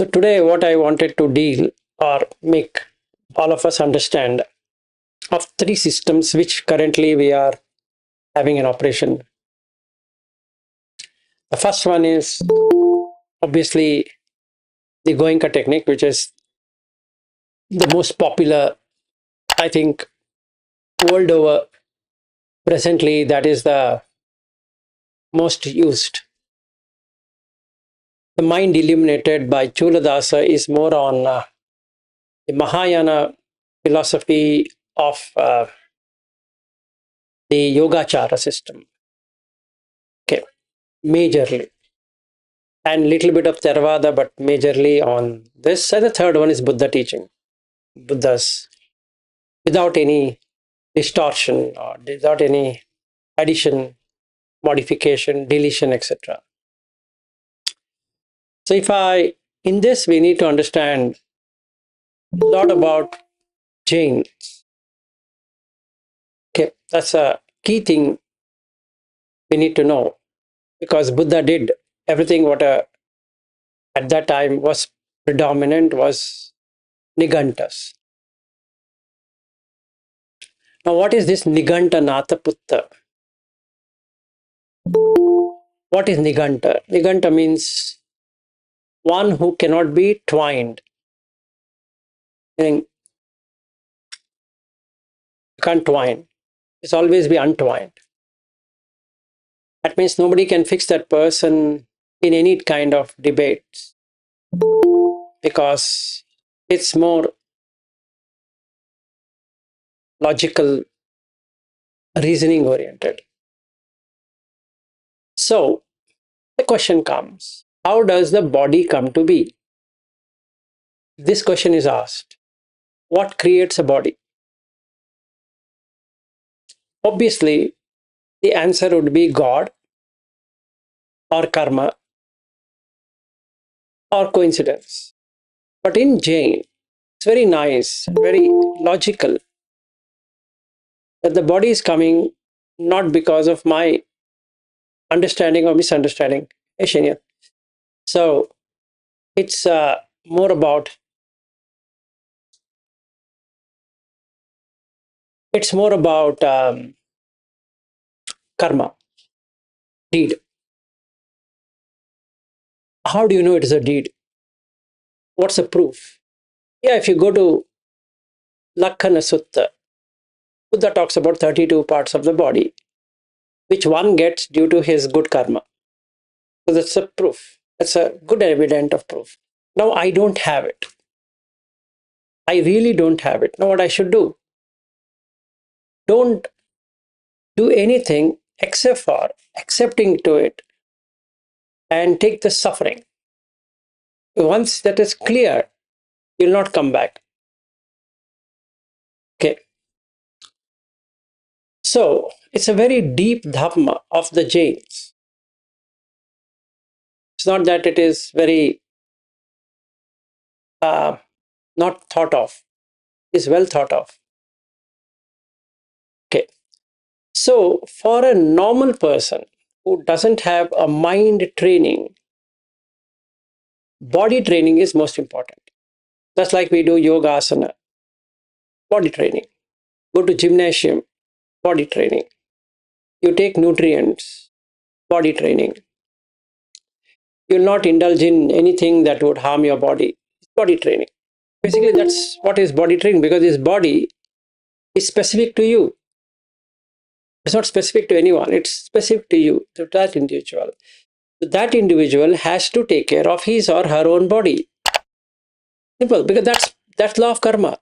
So today what I wanted to deal or make all of us understand of three systems which currently we are having in operation. The first one is obviously the Goenka technique, which is the most popular, I think, world over. Presently, that is the most used. The Mind Illuminated by Culadasa is more on the Mahayana philosophy of the Yogacara system. Okay, majorly. And little bit of Theravada, but majorly on this. And the third one is Buddha teaching. Buddha's without any distortion or without any addition, modification, deletion, etc. So in this, we need to understand a lot about Jain. Okay, that's a key thing we need to know because Buddha did everything what at that time was predominant was Nigantas. Now, what is this Niganta Natha Putta? What is Niganta? Niganta means one who cannot be twined. Meaning, you can't twine. It's always be untwined. That means nobody can fix that person in any kind of debates because it's more logical, reasoning oriented. So the question comes, how does the body come to be? This question is asked. What creates a body? Obviously, the answer would be God or karma or coincidence. But in Jain, it's very nice, very logical that the body is coming not because of my understanding or misunderstanding. So it's more about karma, deed. How do you know it is a deed? What's the proof? Yeah, if you go to Lakhana Sutta, Buddha talks about 32 parts of the body, which one gets due to his good karma. So that's a proof. That's a good evidence of proof. Now I don't have it. I really don't have it. Now what I should do? Don't do anything except for accepting to it and take the suffering. Once that is clear, you'll not come back. Okay. So it's a very deep dhamma of the Jains. It's not that it is very not thought of. It's well thought of. Okay. So for a normal person who doesn't have a mind training, body training is most important. Just like we do yoga asana, body training. Go to gymnasium, body training. You take nutrients, body training. You'll not indulge in anything that would harm your body. Body training. Basically, that's what is body training because this body is specific to you. It's not specific to anyone. It's specific to you, to that individual. That individual has to take care of his or her own body. Simple, because that's law of karma.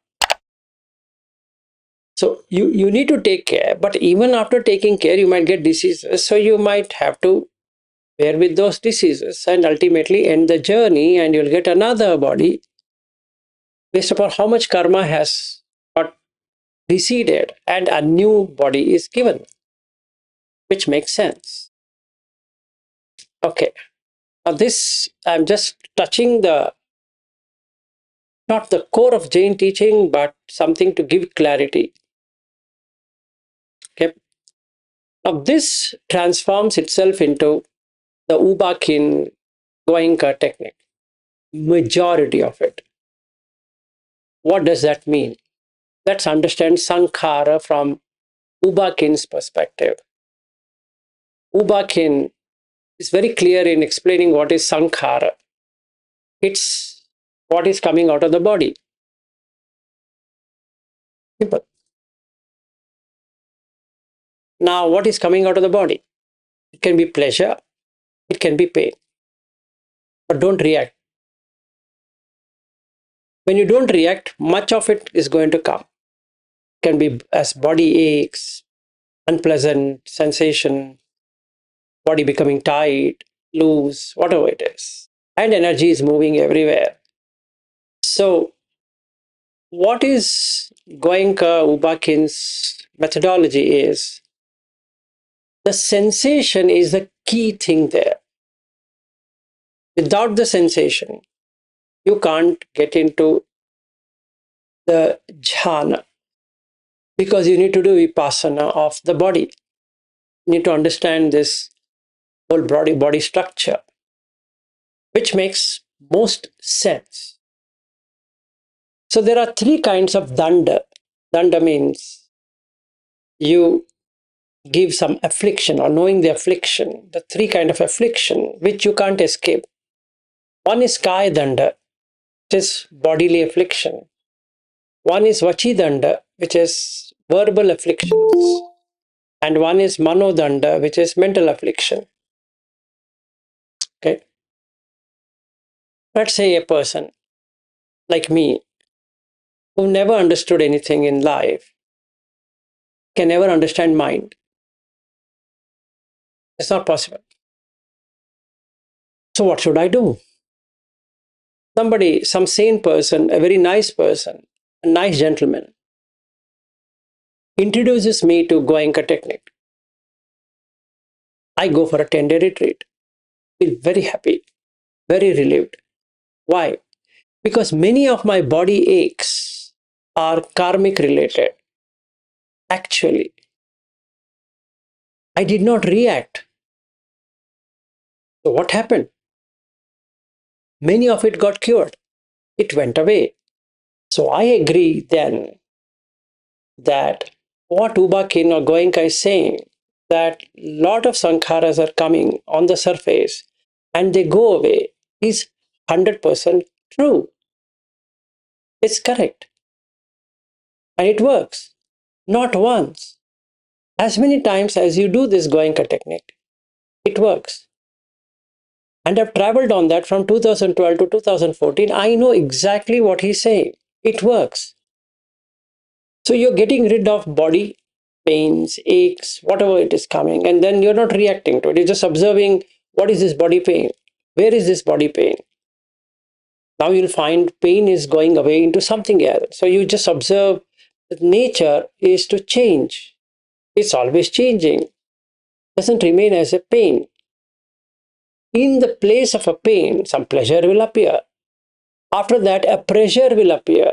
So you need to take care, but even after taking care, you might get diseases. So you might have to bear with those diseases and ultimately end the journey, and you'll get another body based upon how much karma has got receded, and a new body is given, which makes sense. Okay. Now this, I'm just touching not the core of Jain teaching, but something to give clarity. Okay. Now this transforms itself into the Ba Khin Goenka technique. majority of it. What does that mean? Let's understand Sankhara from Ba Khin's perspective. Ba Khin is very clear in explaining what is Sankhara. It's what is coming out of the body. Simple. Now, what is coming out of the body? It can be pleasure, it can be pain. But don't react. When you don't react, much of it is going to come. It can be as body aches, unpleasant sensation, body becoming tight, loose, whatever it is. And energy is moving everywhere. So, what is Goenka Ba Khin's methodology is the sensation is the key thing there. Without the sensation, you can't get into the jhana because you need to do vipassana of the body. You need to understand this whole body structure, which makes most sense. So there are three kinds of danda. Danda means you give some affliction or knowing the affliction, the three kind of affliction which you can't escape. One is kaya danda, which is bodily affliction. One is vachi danda, which is verbal afflictions. And one is mano danda, which is mental affliction. Okay. Let's say a person like me who never understood anything in life can never understand mind. It's not possible. So what should I do? Somebody, some sane person, a very nice person, a nice gentleman, introduces me to Goenka technique. I go for a 10-day retreat. Feel very happy, very relieved. Why? Because many of my body aches are karmic related. Actually, I did not react. So what happened? Many of it got cured. It went away. So I agree then that what Ba Khin or Goenka is saying, that lot of sankharas are coming on the surface and they go away, is 100% true. It's correct. And it works. Not once. As many times as you do this Goenka technique, it works. And I've traveled on that from 2012 to 2014. I know exactly what he's saying. It works. So you're getting rid of body pains, aches, whatever it is coming, and then you're not reacting to it. You're just observing what is this body pain? Where is this body pain? Now you'll find pain is going away into something else. So you just observe that nature is to change. It's always changing. It doesn't remain as a pain. In the place of a pain, some pleasure will appear. After that, a pressure will appear,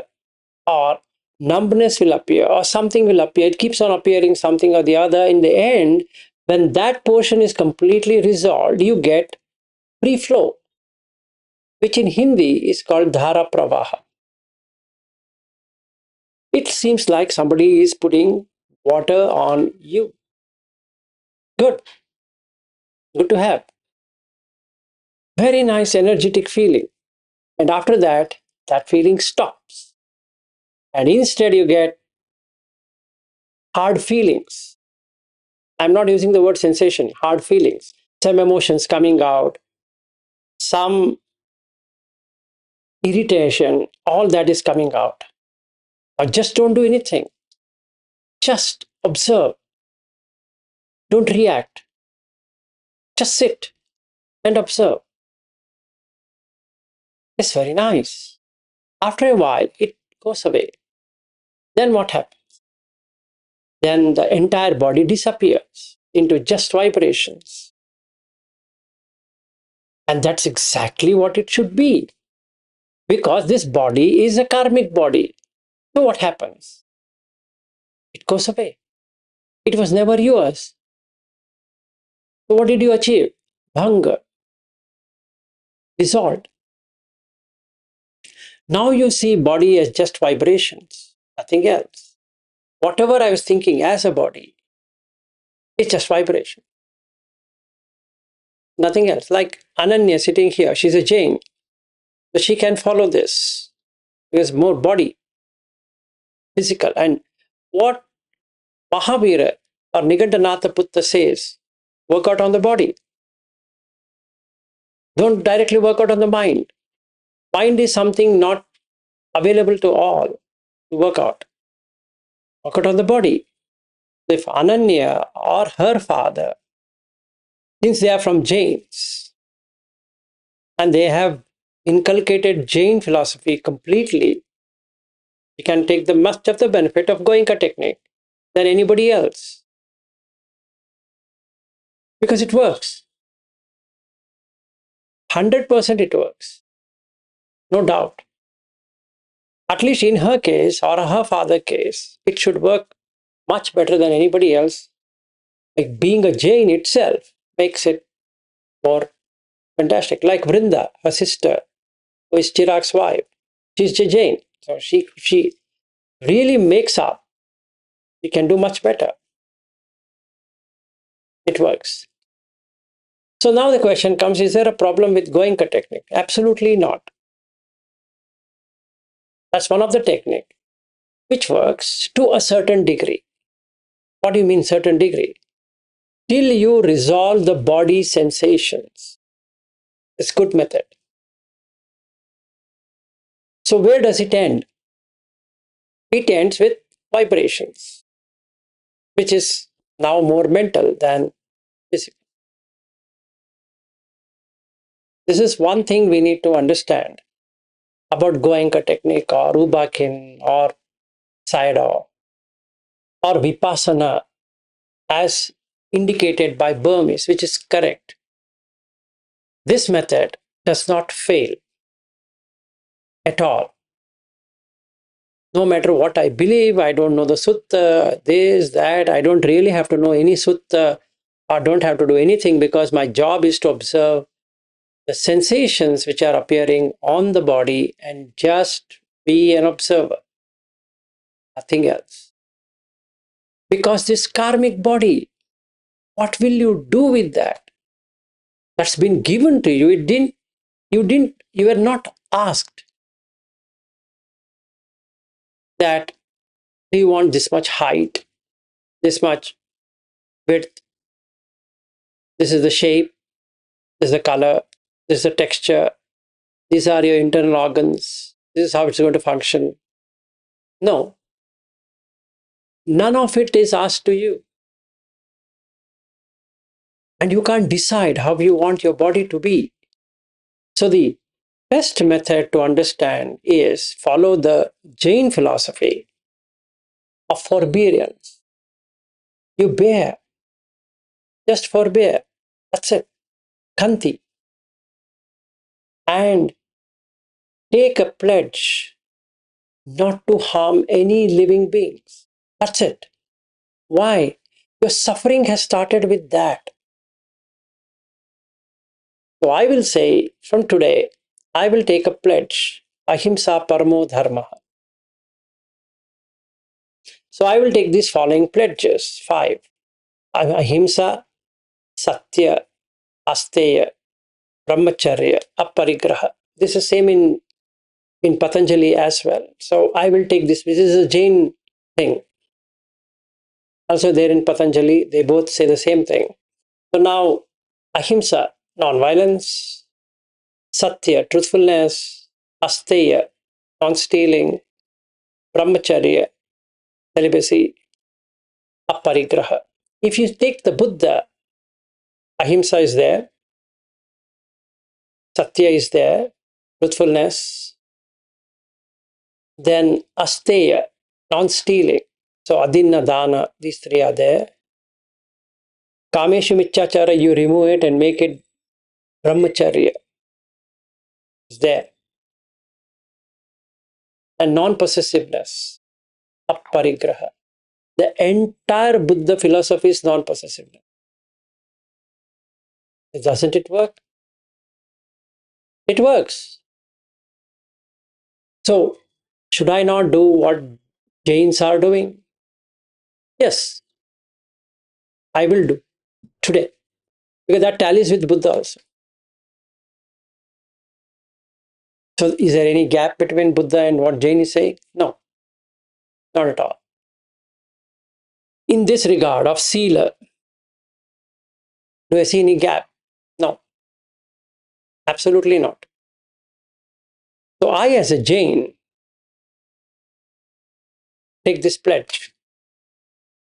or numbness will appear, or something will appear. It keeps on appearing something or the other. In the end, when that portion is completely resolved, you get free flow, which in Hindi is called dhara pravaha. It seems like somebody is putting water on you. Good. Good to have. Very nice, energetic feeling. And after that, that feeling stops. And instead, you get hard feelings. I'm not using the word sensation, hard feelings. Some emotions coming out, some irritation, all that is coming out. Or just don't do anything. Just observe. Don't react. Just sit and observe. It's very nice. After a while, it goes away. Then what happens? Then the entire body disappears into just vibrations. And that's exactly what it should be. Because this body is a karmic body. So what happens? It goes away. It was never yours. So what did you achieve? Bhanga. Dissolved. Now you see body as just vibrations, nothing else. Whatever I was thinking as a body, it's just vibration, nothing else. Like Ananya sitting here, she's a Jain, so she can follow this because more body, physical. And what Mahavira or Nigandanatha Putta says, work out on the body. Don't directly work out on the mind. Mind is something not available to all to work out. Work out on the body. If Ananya or her father, since they are from Jains and they have inculcated Jain philosophy completely, you can take the much of the benefit of Goenka technique than anybody else because it works. 100% it works, no doubt. At least in her case or her father's case, it should work much better than anybody else. Like being a Jain itself makes it more fantastic. Like Vrinda, her sister, who is Chirag's wife, she's a Jain. So she really makes up. She can do much better. It works. So now the question comes, is there a problem with Goenka technique? Absolutely not. That's one of the technique which works to a certain degree. What do you mean certain degree? Till you resolve the body sensations. It's good method. So where does it end? It ends with vibrations, which is now more mental than physical. This is one thing we need to understand about Goenka technique or Ba Khin or Sayadaw or Vipassana as indicated by Burmese, which is correct. This method does not fail at all. No matter what I believe, I don't know the sutta, this, that, I don't really have to know any sutta or don't have to do anything because my job is to observe the sensations which are appearing on the body and just be an observer, nothing else. Because this karmic body, what will you do with that? That's been given to you. You were not asked that do you want this much height, this much width, this is the shape, this is the color, this is the texture, these are your internal organs, this is how it's going to function. No, none of it is asked to you. And you can't decide how you want your body to be. So the best method to understand is follow the Jain philosophy of forbearance. You bear, just forbear. That's it. Khanti. And take a pledge not to harm any living beings. That's it. Why? Your suffering has started with that. So I will say from today, I will take a pledge. Ahimsa paramo dharma. So I will take these following pledges. 5. Ahimsa, Satya, Asteya, Brahmacharya, Aparigraha. This is same in Patanjali as well. So I will take this. This is a Jain thing. Also there in Patanjali, they both say the same thing. So now Ahimsa, non-violence, Satya, truthfulness, Asteya, non-stealing, Brahmacharya, celibacy, Aparigraha. If you take the Buddha, Ahimsa is there, Satya is there, truthfulness, then Asteya, non-stealing. So Adinna, Dana, these 3 are there. Kameshu Michachara, you remove it and make it Brahmacharya. It's there. And non-possessiveness, Aparigraha. The entire Buddha philosophy is non-possessiveness. Doesn't it work? It doesn't. It doesn't. It doesn't. It doesn't. It doesn't. It doesn't. It doesn't. It doesn't. It doesn't. It doesn't. It doesn't. It doesn't. It doesn't. It doesn't. It doesn't. It doesn't. It works. So, should I not do what Jains are doing? Yes, I will do today because that tallies with Buddha also. So, is there any gap between Buddha and what Jain is saying? No, not at all. In this regard of Sila, do I see any gap? No, absolutely not. So, I, as a Jain, take this pledge.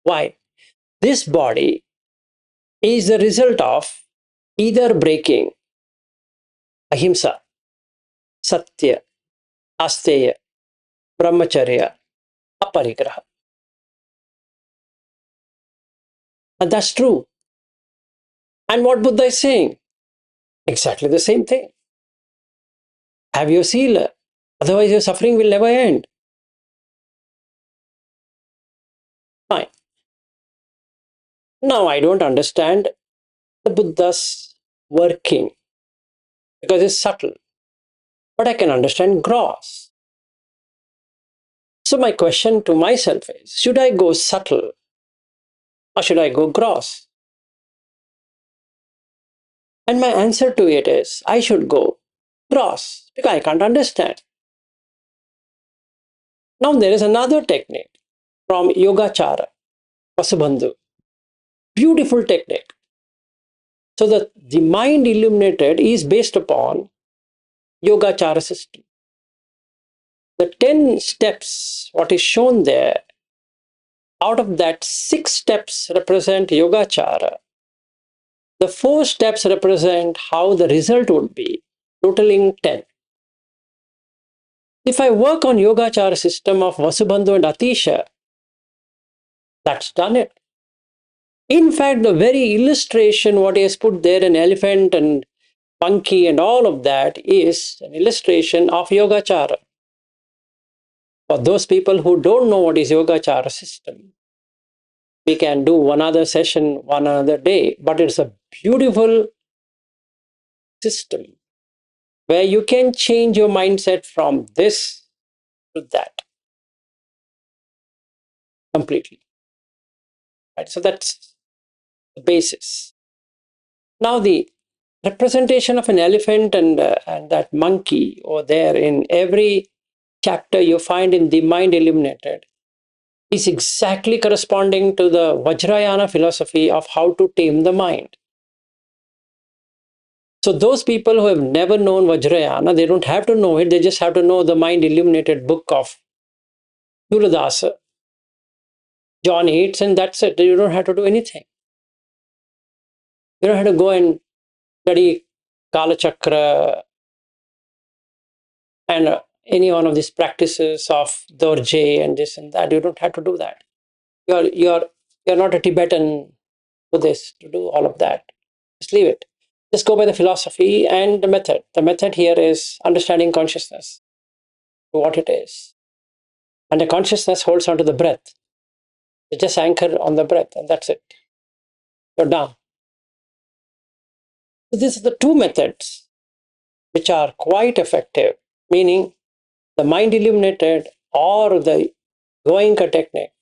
Why? This body is the result of either breaking ahimsa, satya, asteya, brahmacharya, aparigraha. And that's true. And what Buddha is saying? Exactly the same thing. Have your sila, otherwise your suffering will never end. Fine. Now I don't understand the Buddha's working because it's subtle, but I can understand gross. So my question to myself is, should I go subtle or should I go gross? And my answer to it is, I should go gross because I can't understand. Now there is another technique from Yogacara, Vasubandhu. Beautiful technique. So the mind illuminated is based upon Yogacara system. The 10 steps, what is shown there, out of that 6 steps represent Yogacara. The 4 steps represent how the result would be, totaling 10. If I work on Yogacara system of Vasubandhu and Atisha, that's done it. In fact, the very illustration, what he has put there, an elephant and monkey and all of that, is an illustration of Yogacara. For those people who don't know what is Yogacara system, we can do one other session, one other day, but it's a beautiful system where you can change your mindset from this to that completely. Right? So that's the basis. Now the representation of an elephant and that monkey over there in every chapter you find in the Mind Illuminated is exactly corresponding to the Vajrayana philosophy of how to tame the mind. So those people who have never known Vajrayana, they don't have to know it, they just have to know the Mind Illuminated book of Culadasa, John 8, and that's it. You don't have to do anything. You don't have to go and study Kala Chakra and any one of these practices of Dorje and this and that. You don't have to do that. You're not a Tibetan Buddhist to do all of that. Just leave it. Just go by the philosophy and the method. The method here is understanding consciousness for what it is. And the consciousness holds onto the breath. You just anchor on the breath, and that's it. You're done. So these are the 2 methods which are quite effective, meaning the Mind Illuminated or the Goenka technique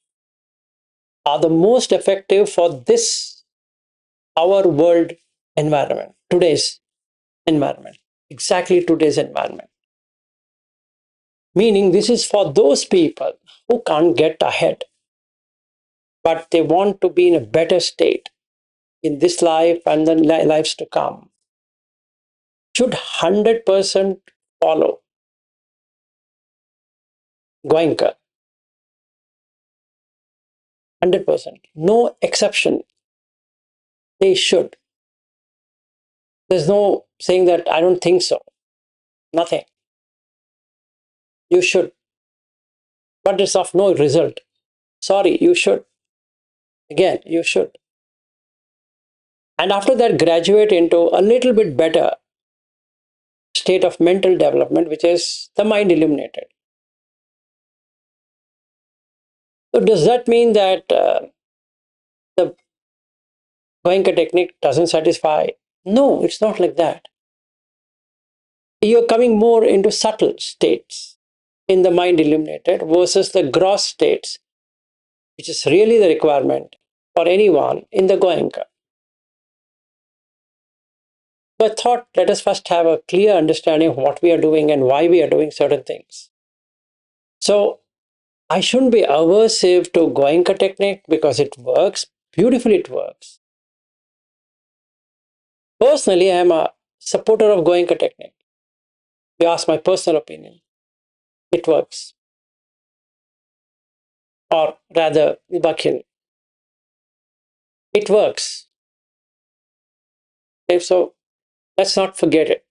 are the most effective for this, our world environment, today's environment, exactly today's environment. Meaning this is for those people who can't get ahead, but they want to be in a better state in this life and the lives to come. Should 100% follow Goenka. 100%. No exception. They should. There's no saying that I don't think so. Nothing. You should. But it's of no result. Sorry, you should. Again, you should. And after that, graduate into a little bit better state of mental development, which is the Mind Illuminated. So does that mean that the Goenka technique doesn't satisfy? No, it's not like that. You're coming more into subtle states. in the Mind Illuminated versus the gross states, which is really the requirement for anyone in the Goenka. So I thought, let us first have a clear understanding of what we are doing and why we are doing certain things. So I shouldn't be aversive to Goenka technique because it works. Beautifully it works. Personally, I am a supporter of Goenka technique. If you ask my personal opinion, it works. Or rather, Ba Khin. It works. Okay, so let's not forget it.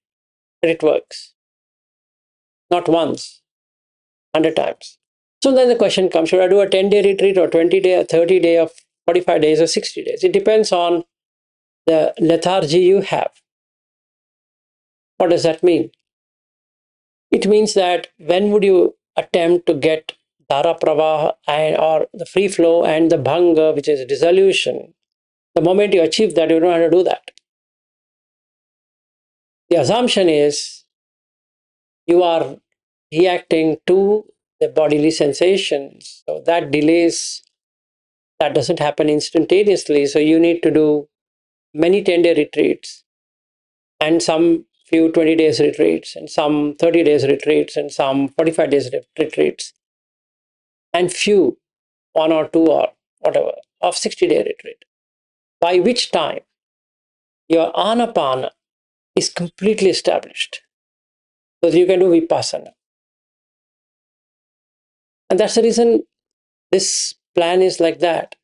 It works. Not once, 100 times. So then the question comes, should I do a 10-day retreat or 20-day, or 30-day, or 45 days or 60 days? It depends on the lethargy you have. What does that mean? It means that when would you attempt to get Dhara Pravaha and, or the free flow and the Bhanga, which is dissolution, the moment you achieve that, you don't know how to do that. The assumption is you are reacting to the bodily sensations. So that delays, that doesn't happen instantaneously. So you need to do many 10-day retreats and some few 20 days retreats and some 30 days retreats and some 45 days retreats and few one or two or whatever of 60-day retreat, by which time your anapana is completely established so that you can do vipassana. And that's the reason this plan is like that.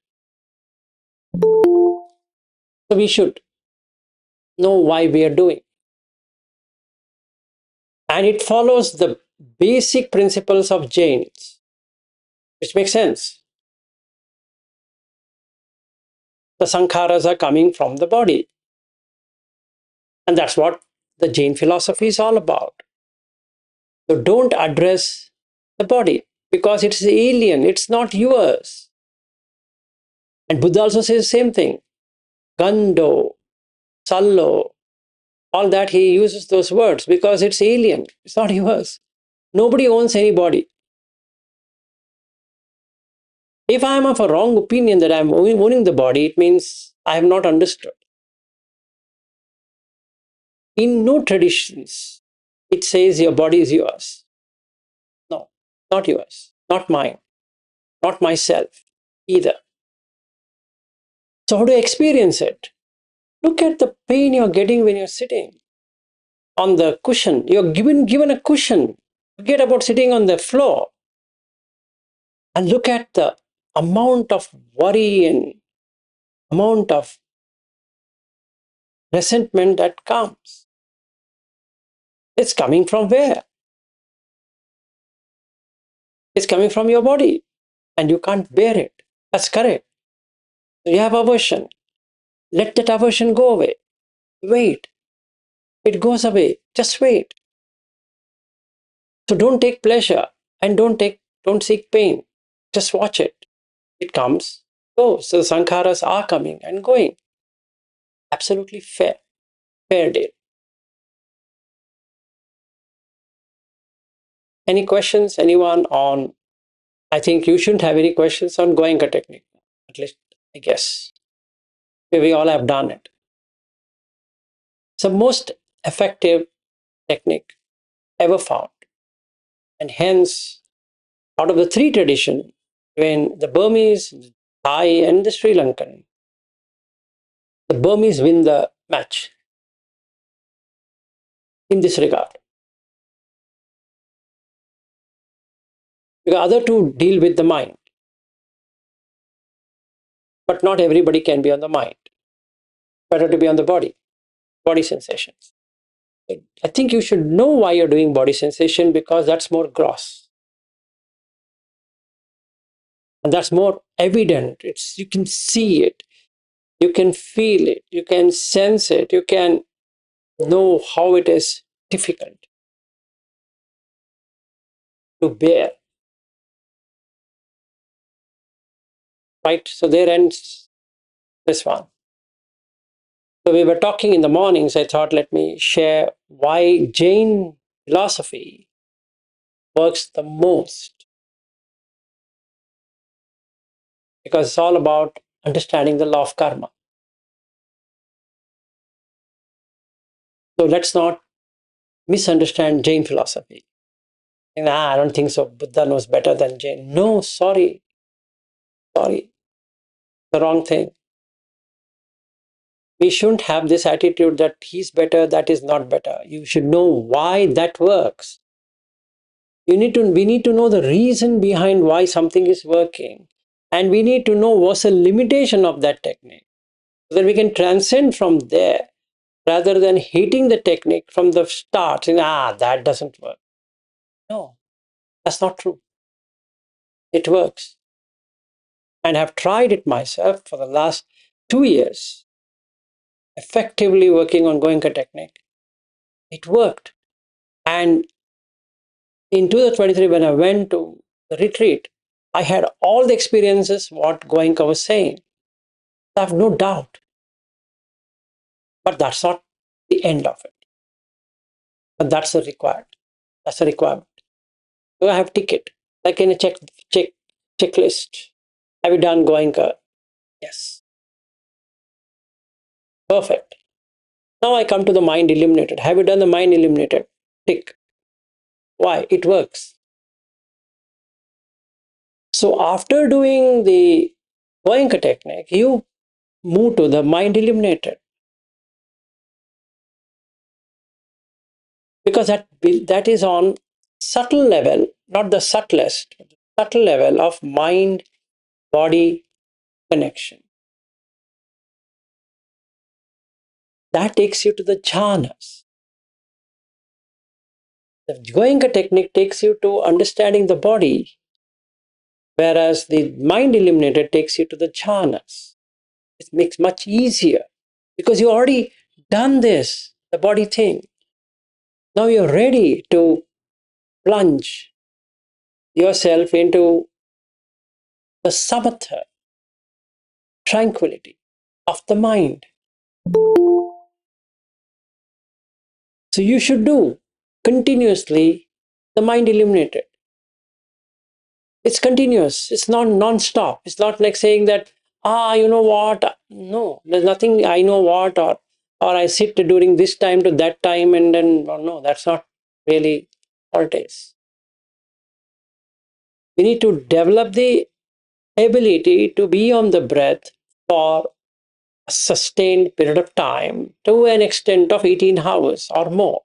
So we should know why we are doing. And it follows the basic principles of Jains, which makes sense. The sankharas are coming from the body. And that's what the Jain philosophy is all about. So don't address the body because it's alien, it's not yours. And Buddha also says the same thing. Gando, Sallo, all that he uses those words because it's alien, it's not yours. Nobody owns any body. If I am of a wrong opinion that I am owning the body, it means I have not understood. In no traditions, it says your body is yours. No, not yours, not mine, not myself either. So how do you experience it? Look at the pain you're getting when you're sitting on the cushion. You're given a cushion. Forget about sitting on the floor. And look at the amount of worry and amount of resentment that comes. It's coming from where? It's coming from your body. And you can't bear it. That's correct. So you have aversion. Let that aversion go away. Wait. It goes away. Just wait. So don't take pleasure and don't seek pain. Just watch it. It comes, goes. So the sankharas are coming and going. Absolutely fair. Fair deal. Any questions? Anyone on? I think you shouldn't have any questions on Goenka technique. At least, I guess. We all have done it. It's the most effective technique ever found. And hence, out of the three traditions, when the Burmese, Thai, and the Sri Lankan, the Burmese win the match in this regard. The other two deal with the mind. But not everybody can be on the mind. Better to be on the body sensations. I think you should know why you're doing body sensation because that's more gross. And that's more evident. You can see it. You can feel it. You can sense it. You can know how it is difficult to bear. Right? So there ends this one. So we were talking in the mornings. I thought, let me share why Jain philosophy works the most, because it's all about understanding the law of karma. So let's not misunderstand Jain philosophy. I don't think so. Buddha knows better than Jain. No, sorry, the wrong thing. We shouldn't have this attitude that he's better, that is not better. You should know why that works. We need to know the reason behind why something is working. And we need to know what's the limitation of that technique, so that we can transcend from there, rather than hating the technique from the start, saying, that doesn't work. No, that's not true. It works. And I've tried it myself for the last 2 years, effectively working on Goenka technique. It worked. And in 2023, when I went to the retreat, I had all the experiences what Goenka was saying. I have no doubt. But that's not the end of it. But that's the required. That's the requirement. So I have ticket, like in a checklist. Have you done Goenka? Yes. Perfect. Now I come to the Mind Illuminated. Have you done the Mind Illuminated? Tick. Why? It works. So after doing the Goenka technique, you move to the Mind Illuminated. Because that is on subtle level, not the subtlest, subtle level of mind-body connection. That takes you to the jhanas. The Goenka technique takes you to understanding the body, whereas the Mind Illuminated takes you to the jhanas. It makes much easier because you already done this, the body thing. Now you're ready to plunge yourself into the samatha, tranquility of the mind. So you should do continuously the Mind Illuminated. It's continuous. It's not non-stop. It's not like saying that, you know what? No, there's nothing I know what, or I sit during this time to that time and then, no, that's not really what it is. We need to develop the ability to be on the breath for a sustained period of time to an extent of 18 hours or more.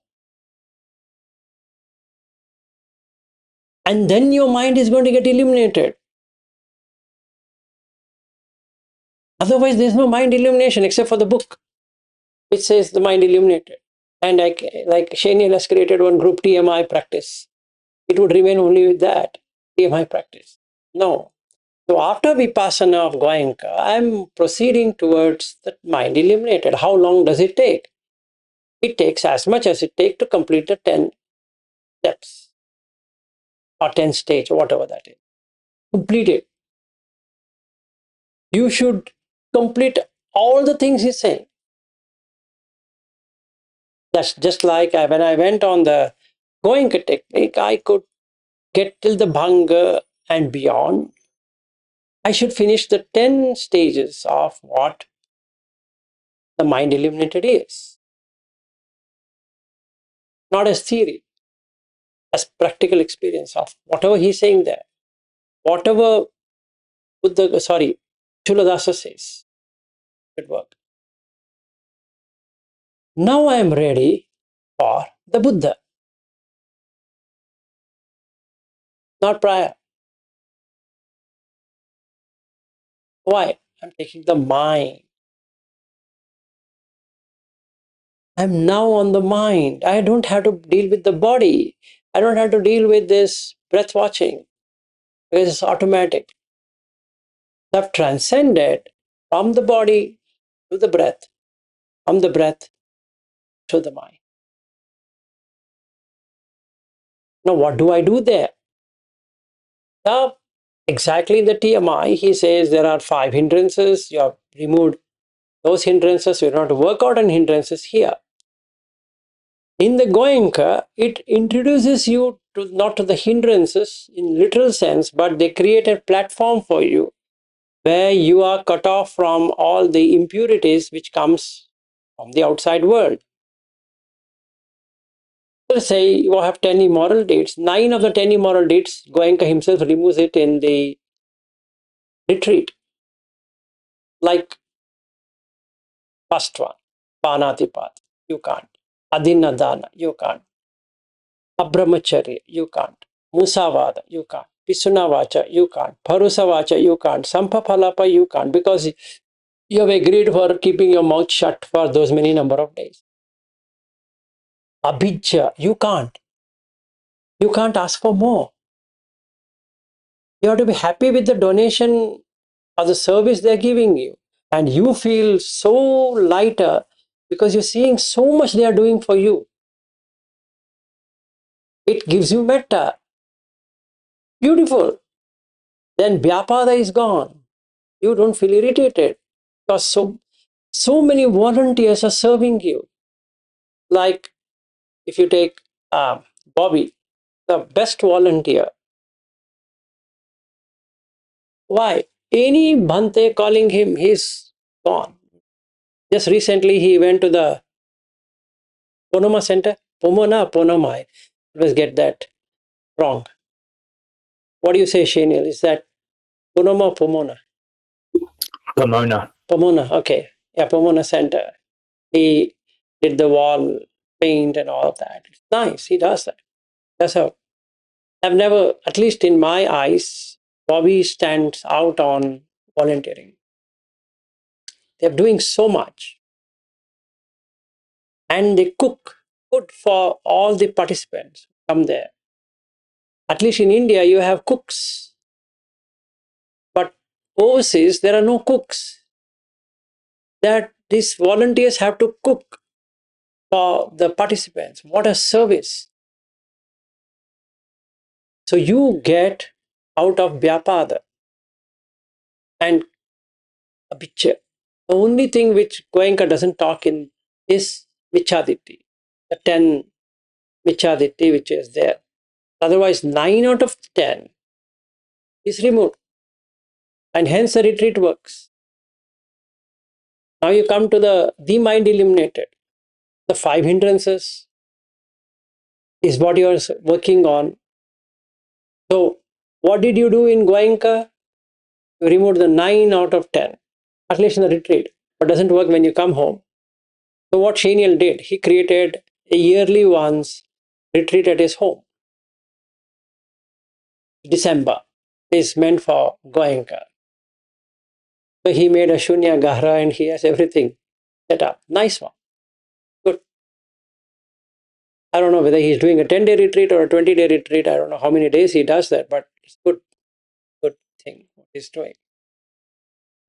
And then your mind is going to get illuminated. Otherwise, there's no mind illumination except for the book, which says the Mind Illuminated. And like Shaniel has created one group, TMI practice. It would remain only with that, TMI practice. No. So after Vipassana of Goenka, I'm proceeding towards the Mind Illuminated. How long does it take? It takes as much as it takes to complete the 10 steps or 10 stage, or whatever that is. Complete it. You should complete all the things he's saying. That's just like when I went on the Goenka technique, I could get till the Bhanga and beyond. I should finish the 10 stages of what the Mind Illuminated is. Not as theory, as practical experience of whatever he's saying there. Whatever Culadasa says should work. Now I am ready for the Buddha. Not prior. Why? I'm taking the mind. I'm now on the mind. I don't have to deal with the body. I don't have to deal with this breath watching because it's automatic. I've transcended from the body to the breath, from the breath to the mind. Now, what do I do there? Now, exactly in the TMI, he says there are 5 hindrances. You have removed those hindrances. You don't work out on hindrances here. In the Goenka, it introduces you not to the hindrances in literal sense, but they create a platform for you where you are cut off from all the impurities which comes from the outside world. Let's say you have 10 immoral deeds. 9 of the 10 immoral deeds, Goenka himself removes it in the retreat. Like first one, Panatipat, you can't. Adinadana, you can't. Abramacharya, you can't. Musavada, you can't. Pisunavacha, you can't. Parusavacha, you can't. Sampapalapa, you can't. Because you have agreed for keeping your mouth shut for those many number of days. Abhijja, you can't. You can't ask for more. You have to be happy with the donation or the service they're giving you. And you feel so lighter because you're seeing so much they are doing for you. It gives you metta. Beautiful. Then Vyapada is gone. You don't feel irritated because so many volunteers are serving you. Like if you take Bobby, the best volunteer. Why? Any Bhante calling him, he's gone. Just recently he went to the Ponoma center. Pomona, Ponoma. I always get that wrong. What do you say, Shaniel? Is that Ponoma or Pomona? Pomona. Pomona, okay. Yeah, Pomona center. He did the wall paint and all of that. It's nice. He does that. That's how. I've never, at least in my eyes, Bobby stands out on volunteering. They're doing so much. And they cook food for all the participants who come there. At least in India, you have cooks. But overseas, there are no cooks. That these volunteers have to cook for the participants. What a service. So you get out of Vyapada and a picture. The only thing which Goenka doesn't talk in is Michaditti, the 10 Michaditti which is there. Otherwise, 9 out of 10 is removed. And hence the retreat works. Now you come to the mind illuminated. The 5 hindrances is what you are working on. So what did you do in Goenka? You removed the 9 out of 10, at least in the retreat. But doesn't work when you come home. So what Shaniel did, he created a yearly once retreat at his home. December is meant for Goenka. So he made a Shunya Gahra and he has everything set up. Nice one. Good. I don't know whether he's doing a 10-day retreat or a 20-day retreat. I don't know how many days he does that, but it's good thing what he's doing.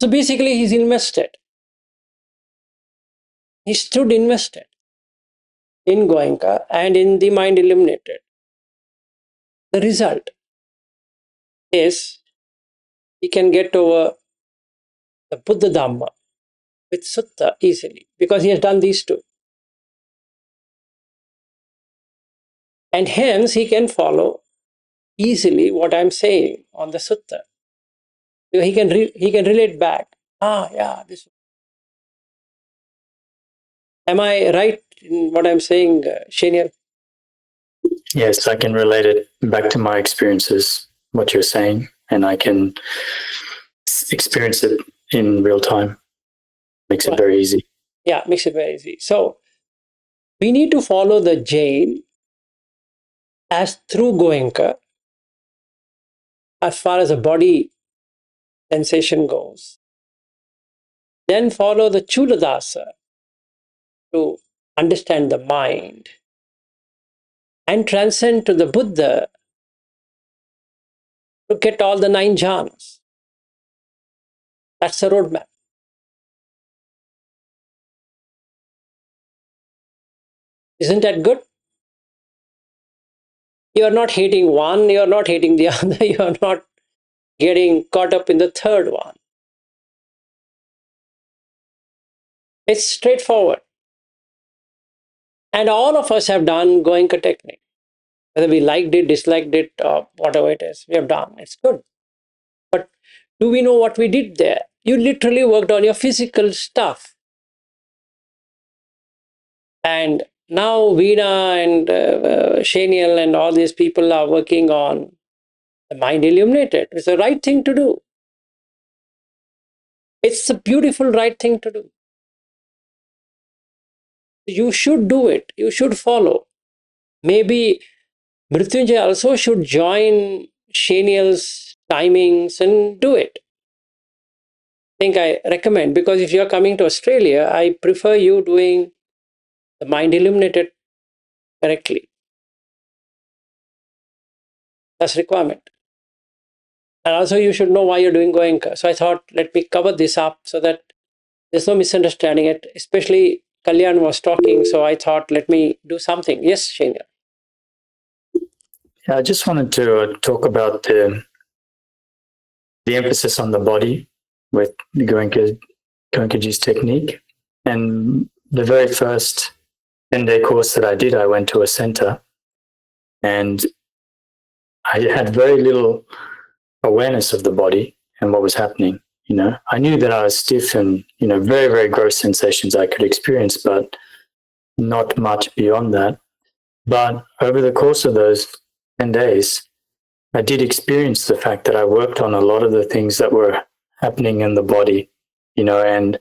So basically he's invested. He stood invested in Goenka and in the mind illuminated. The result is he can get over the Buddha Dhamma with Sutta easily because he has done these two. And hence he can follow easily what I'm saying on the Sutta. He can relate back. Yeah, this. Am I right in what I'm saying, Shaniel? Yes, I can relate it back to my experiences, what you're saying, and I can experience it in real time. Makes it very easy. Yeah, makes it very easy. So we need to follow the Jain as through Goenka as far as the body sensation goes. Then follow the Culadasa to understand the mind and transcend to the Buddha to get all the 9 jhanas. That's the roadmap. Isn't that good? You are not hating one, you are not hating the other, you are not getting caught up in the third one. It's straightforward. And all of us have done Goenka technique. Whether we liked it, disliked it, or whatever it is, we have done. It's good. But do we know what we did there? You literally worked on your physical stuff. And now Veena and Shaniel and all these people are working on the Mind Illuminated. It's the right thing to do. It's a beautiful right thing to do. You should do it. You should follow. Maybe Mrityunjay also should join Shaniel's timings and do it. I think I recommend, because if you're coming to Australia, I prefer you doing the Mind Illuminated correctly. That's requirement. And also you should know why you're doing Goenka. So I thought, let me cover this up so that there's no misunderstanding it. Especially Kalyan was talking, so I thought, let me do something. Yes, Shania. Yeah, I just wanted to talk about the emphasis on the body with Goenkaji's technique. And the very first 10-day course that I did, I went to a center and I had very little awareness of the body and what was happening. I knew that I was stiff and, very, very gross sensations I could experience, but not much beyond that. But over the course of those 10 days, I did experience the fact that I worked on a lot of the things that were happening in the body, and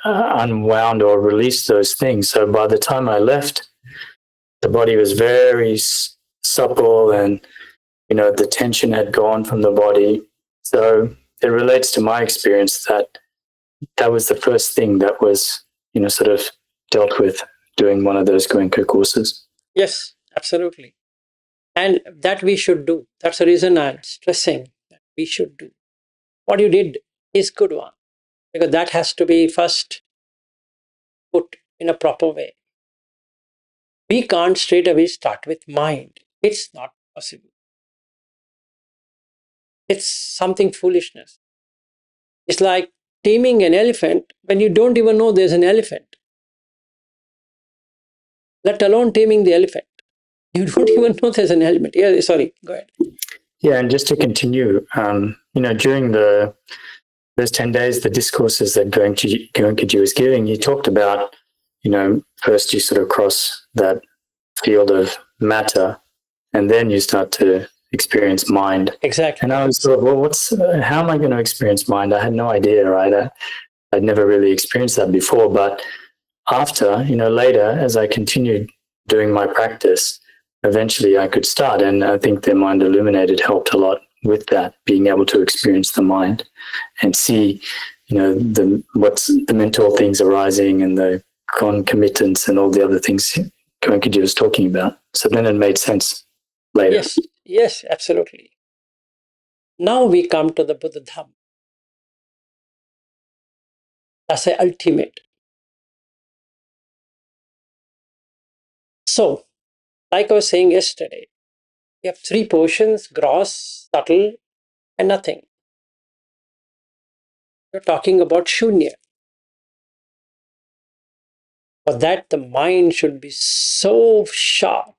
unwound or released those things. So by the time I left, the body was very supple and, the tension had gone from the body. So it relates to my experience that was the first thing that was, sort of dealt with doing one of those Goenka courses. Yes, absolutely. And that we should do. That's the reason I'm stressing that we should do. What you did is good one, because that has to be first put in a proper way. We can't straight away start with mind. It's not possible. It's something foolishness. It's like taming an elephant when you don't even know there's an elephant, let alone taming the elephant. You don't even know there's an elephant. Yeah, sorry, go ahead. Yeah, and just to continue, during those 10 days, the discourses that Goenkaji was giving, he talked about, first you sort of cross that field of matter, and then you start to experience mind. Exactly. And I was sort of, well, how am I going to experience mind? I had no idea, right? I'd never really experienced that before. But after, later, as I continued doing my practice, eventually I could start. And I think the Mind Illuminated helped a lot with that, being able to experience the mind and see, what's the mental things arising and the concomitants and all the other things Goenkaji was talking about. So then it made sense later. Yes, absolutely. Now we come to the Buddha Dhamma. That's the ultimate. So, like I was saying yesterday, we have three portions: gross, subtle, and nothing. You're talking about shunya. For that, the mind should be so sharp,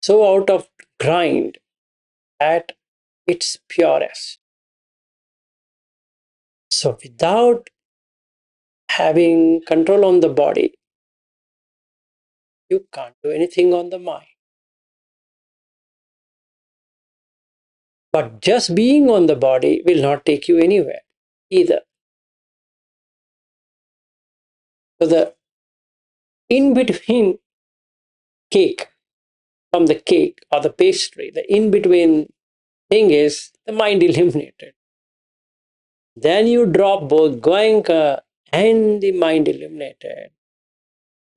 so out of grind at its purest. So, without having control on the body, you can't do anything on the mind. But just being on the body will not take you anywhere either. So, the in between cake, from the cake or the pastry, the in between thing is the mind illuminated. Then you drop both Goenka and the mind illuminated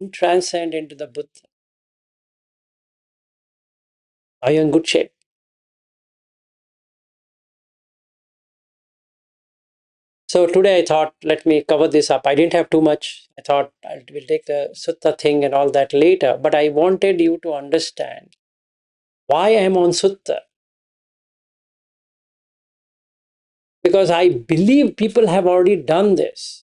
and transcend into the Buddha. Are you in good shape? So today I thought, let me cover this up. I didn't have too much. I thought we'll take the sutta thing and all that later. But I wanted you to understand why I'm on sutta. Because I believe people have already done this.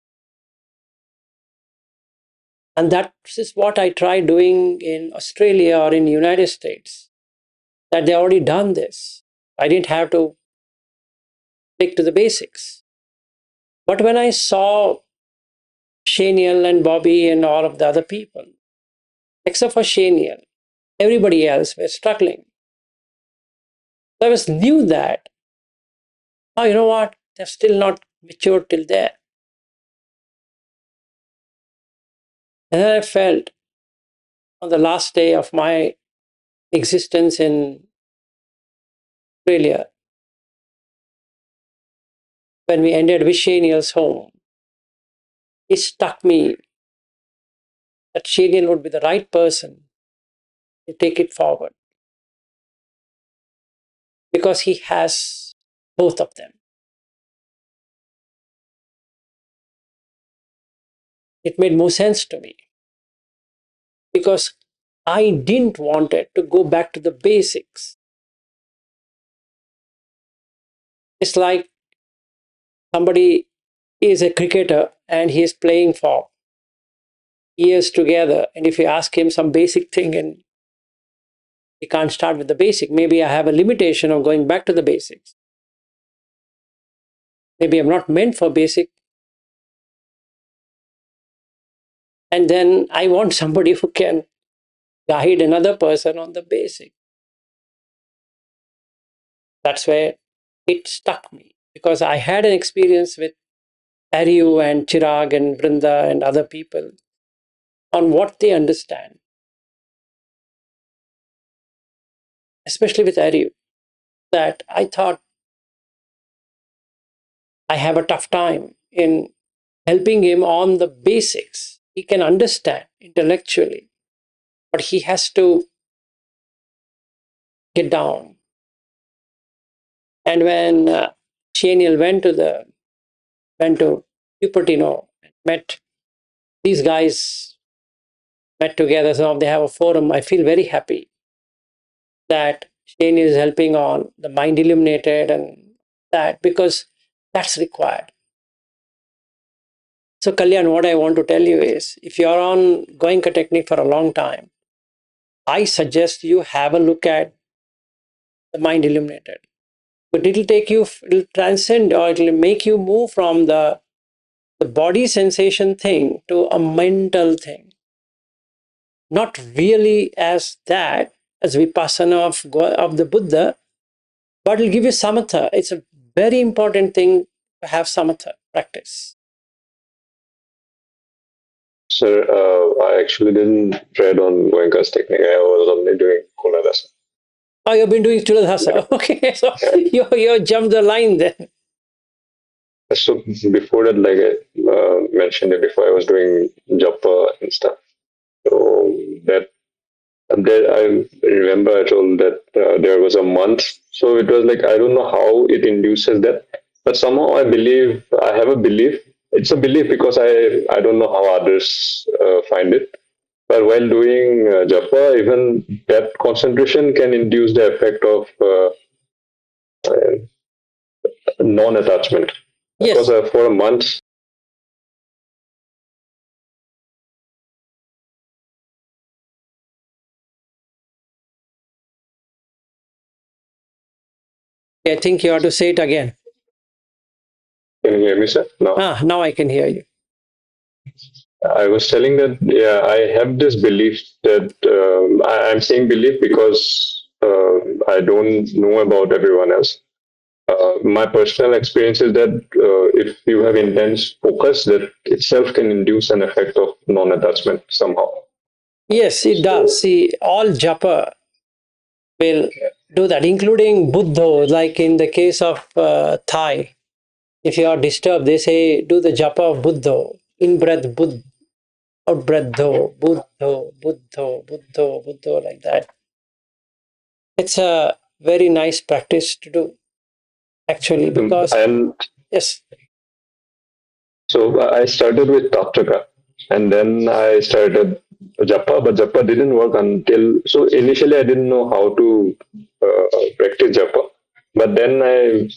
And that is what I tried doing in Australia or in the United States, that they already done this. I didn't have to stick to the basics. But when I saw Shaniel and Bobby and all of the other people, except for Shaniel, everybody else were struggling. So I was knew that, oh, you know what? They're still not matured till there. And then I felt on the last day of my existence in Australia, when we ended with Shaniel's home, it struck me that Shaniel would be the right person to take it forward because he has both of them. It made more sense to me because I didn't want it to go back to the basics. It's like somebody is a cricketer and he is playing for years together, and if you ask him some basic thing and he can't start with the basic, maybe I have a limitation of going back to the basics. Maybe I'm not meant for basic. And then I want somebody who can guide another person on the basic. That's where it stuck me because I had an experience with Aryu and Chirag and Vrinda and other people on what they understand, especially with Aryu, that I thought I have a tough time in helping him on the basics. He can understand intellectually, but he has to get down. And when Shaniel went to Cupertino, met these guys, met together. So they have a forum. I feel very happy that Shaniel is helping on the Mind Illuminated and that because that's required. So Kalyan, what I want to tell you is, if you're on Goenka technique for a long time, I suggest you have a look at the Mind Illuminated. But it'll transcend or it'll make you move from the body sensation thing to a mental thing. Not really as that, as Vipassana of the Buddha, but it'll give you samatha. It's a very important thing to have samatha practice. Sir, I actually didn't read on Goenka's technique. I was only doing Culadasa. Oh, you've been doing Culadasa. Yeah. Okay, so Yeah. you jumped the line then. So before that, like I mentioned it before, I was doing japa and stuff. So that I remember I told that there was a month. So it was like I don't know how it induces that, but somehow I believe I have a belief. It's a belief because I don't know how others find it. But while doing japa, even that concentration can induce the effect of non-attachment. Because Yes. for a month, I think you have to say it again. can you hear me, sir? Now, Now I can hear you. I was telling that, yeah, I have this belief that I'm saying belief because I don't know about everyone else. My personal experience is that if you have intense focus, that itself can induce an effect of non-attachment somehow. Yes, it does. So, See, all japa will do that, including Buddha, like in the case of Thai. If you are disturbed, they say do the japa of Buddha, in breath Buddha, out breath do, Buddha, Buddha, Buddha, Buddha, like that. It's a very nice practice to do, actually, because and yes, so I started with Taptraka, and then I started Japa, but Japa didn't work until. So initially, I didn't know how to practice Japa, but then I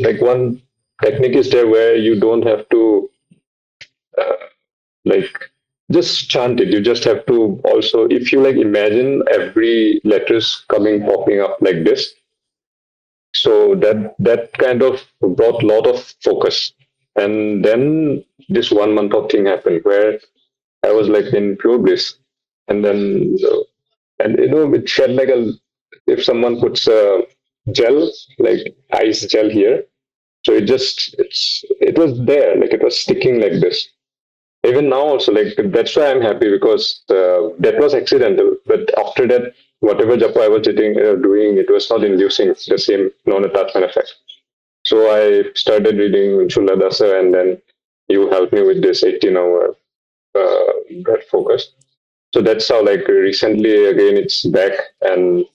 like one technique is there where you don't have to like just chant it. You just have to also, if you like, imagine every letters coming popping up like this. So that kind of brought a lot of focus. And then this 1 month of thing happened where I was like in pure bliss. And then and it felt like a, if someone puts a gel, like ice gel here, so it was there, like it was sticking like this. Even now also, like that's why I'm happy, because that was accidental, but after that, whatever japa I was doing, it was not inducing the same non-attachment effect. So I started reading Culadasa, and then you helped me with this 18-hour breath focus. So that's how, like, recently again it's back, and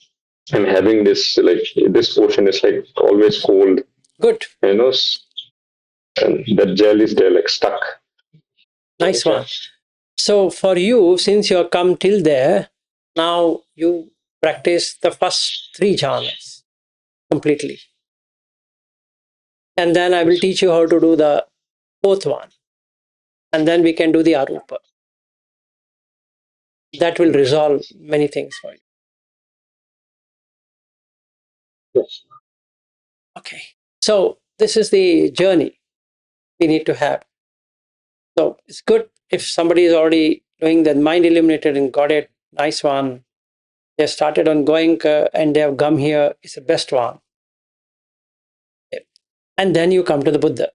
I'm having this, like, this portion is like always cold, Good. you know, and that gel is there like stuck. Nice one. So for you, since you have come till there, now you practice the first three jhanas completely. And then I will teach you how to do the fourth one. And then we can do the arupa. That will resolve many things for you. Yes. Okay. So this is the journey we need to have. So it's good if somebody is already doing the Mind Illuminated and got it. Nice one. They started on Goenka and they have come here. It's the best one. And then you come to the Buddha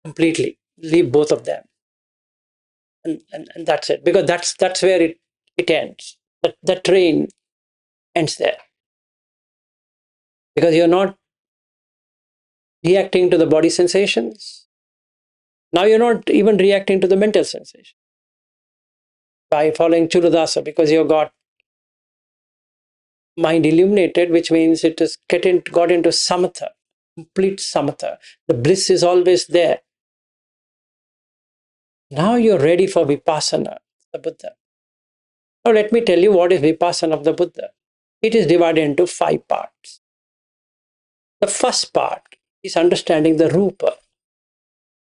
completely. Leave both of them. And that's it. Because that's where it ends. The train ends there. Because you're not reacting to the body sensations. Now you're not even reacting to the mental sensation. By following Culadasa, because you got mind illuminated, which means it has got into samatha, complete samatha. The bliss is always there. Now you're ready for vipassana, the Buddha. Now let me tell you what is vipassana of the Buddha. It is divided into 5 parts. The first part is understanding the rupa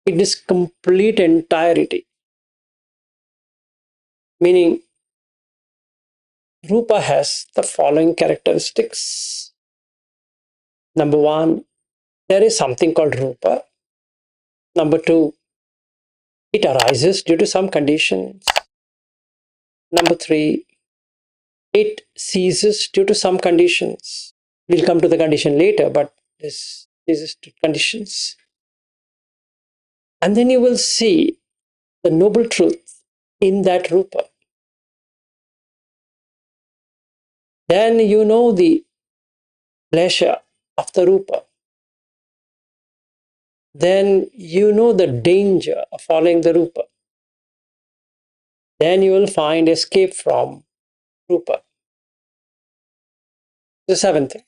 in its complete entirety. Meaning, rupa has the following characteristics. Number 1, there is something called rupa. Number 2, it arises due to some conditions. Number 3, it ceases due to some conditions. We'll come to the condition later, but this ceases to conditions. And then you will see the noble truth in that rupa. Then you know the pleasure of the rupa. Then you know the danger of following the rupa. Then you will find escape from rupa. The 7 things.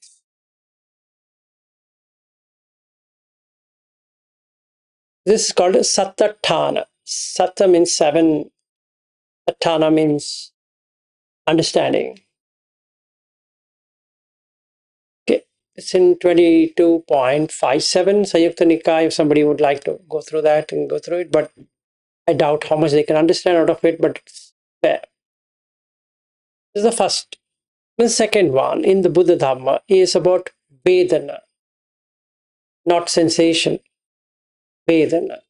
This is called Satatthana. Satta means 7. Atthana means understanding. Okay. It's in 22.57 Sayukta Nikaya. If somebody would like to go through that and go through it, but I doubt how much they can understand out of it, but it's there. This is the first. The second one in the Buddha Dhamma is about Vedana, not sensation. Vedana.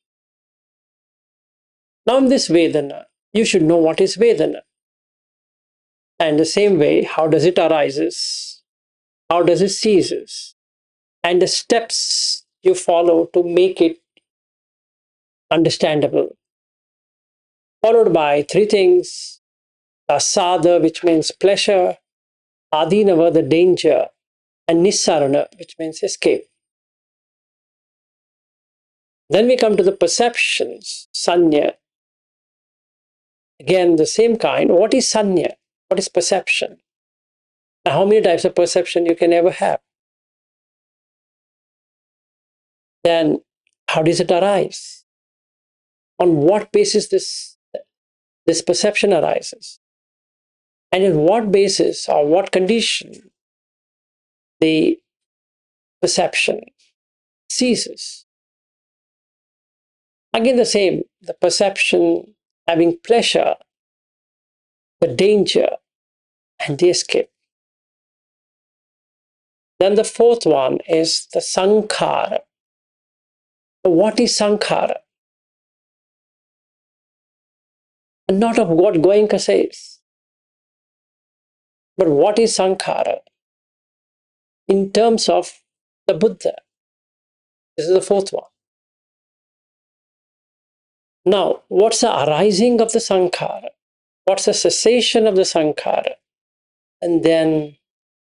Now, in this Vedana, you should know what is Vedana. And the same way, how does it arises? How does it ceases? And the steps you follow to make it understandable. Followed by 3 things: asada, which means pleasure; adinava, the danger; and nissarana, which means escape. Then we come to the perceptions, sanya. Again, the same kind. What is sanya? What is perception? Now, how many types of perception you can ever have? Then, how does it arise? On what basis this perception arises? And in what basis or what condition the perception ceases? Again, the same. The perception having pleasure the danger, and the escape. Then the fourth one is the sankhara. What is sankhara? Not of what Goenka says, but what is sankhara in terms of the Buddha? This is the fourth one. Now, what's the arising of the sankhara? What's the cessation of the sankhara? And then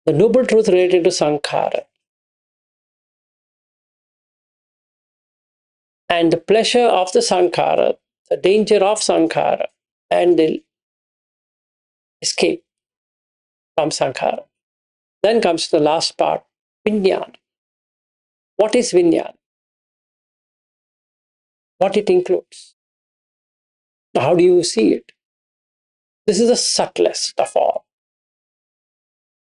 the noble truth related to sankhara. And the pleasure of the sankhara, the danger of sankhara, and the escape from sankhara. Then comes the last part, vijnana. What is vijnana? What it includes? How do you see it? This is the subtlest of all.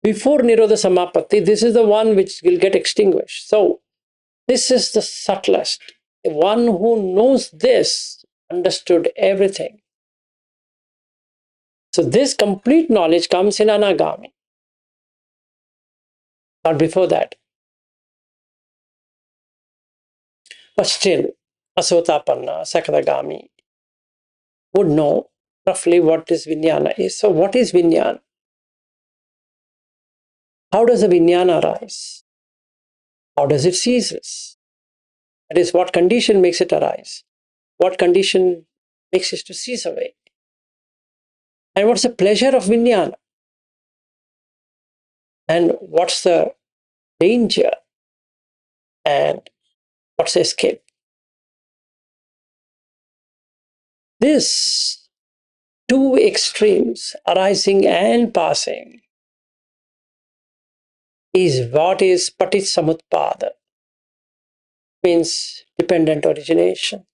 Before Nirodha Samapatti, this is the one which will get extinguished. So, this is the subtlest. The one who knows this understood everything. So, this complete knowledge comes in Anagami, not before that. But still, a Sotapanna, Sakadagami would know roughly what this Vijnana is. So, what is Vijnana? How does the Vijnana arise? How does it ceases? That is, what condition makes it arise? What condition makes it to cease away? And what's the pleasure of Vijnana? And what's the danger? And what's the escape? This two extremes, arising and passing, is what is Paticsamutpada, means dependent origination.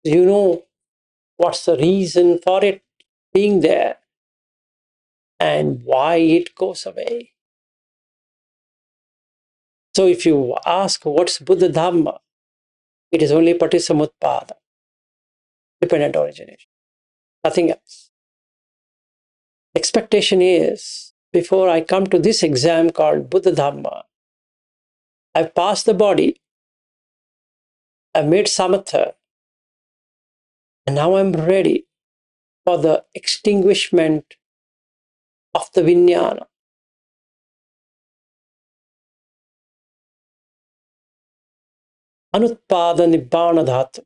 You know what's the reason for it being there and why it goes away. So if you ask what's Buddha Dhamma, it is only Paticsamutpada, dependent origination, nothing else. Expectation is, before I come to this exam called Buddha Dhamma, I've passed the body, I've made samatha, and now I'm ready for the extinguishment of the vijnana. Anutpada nibbana dhatu,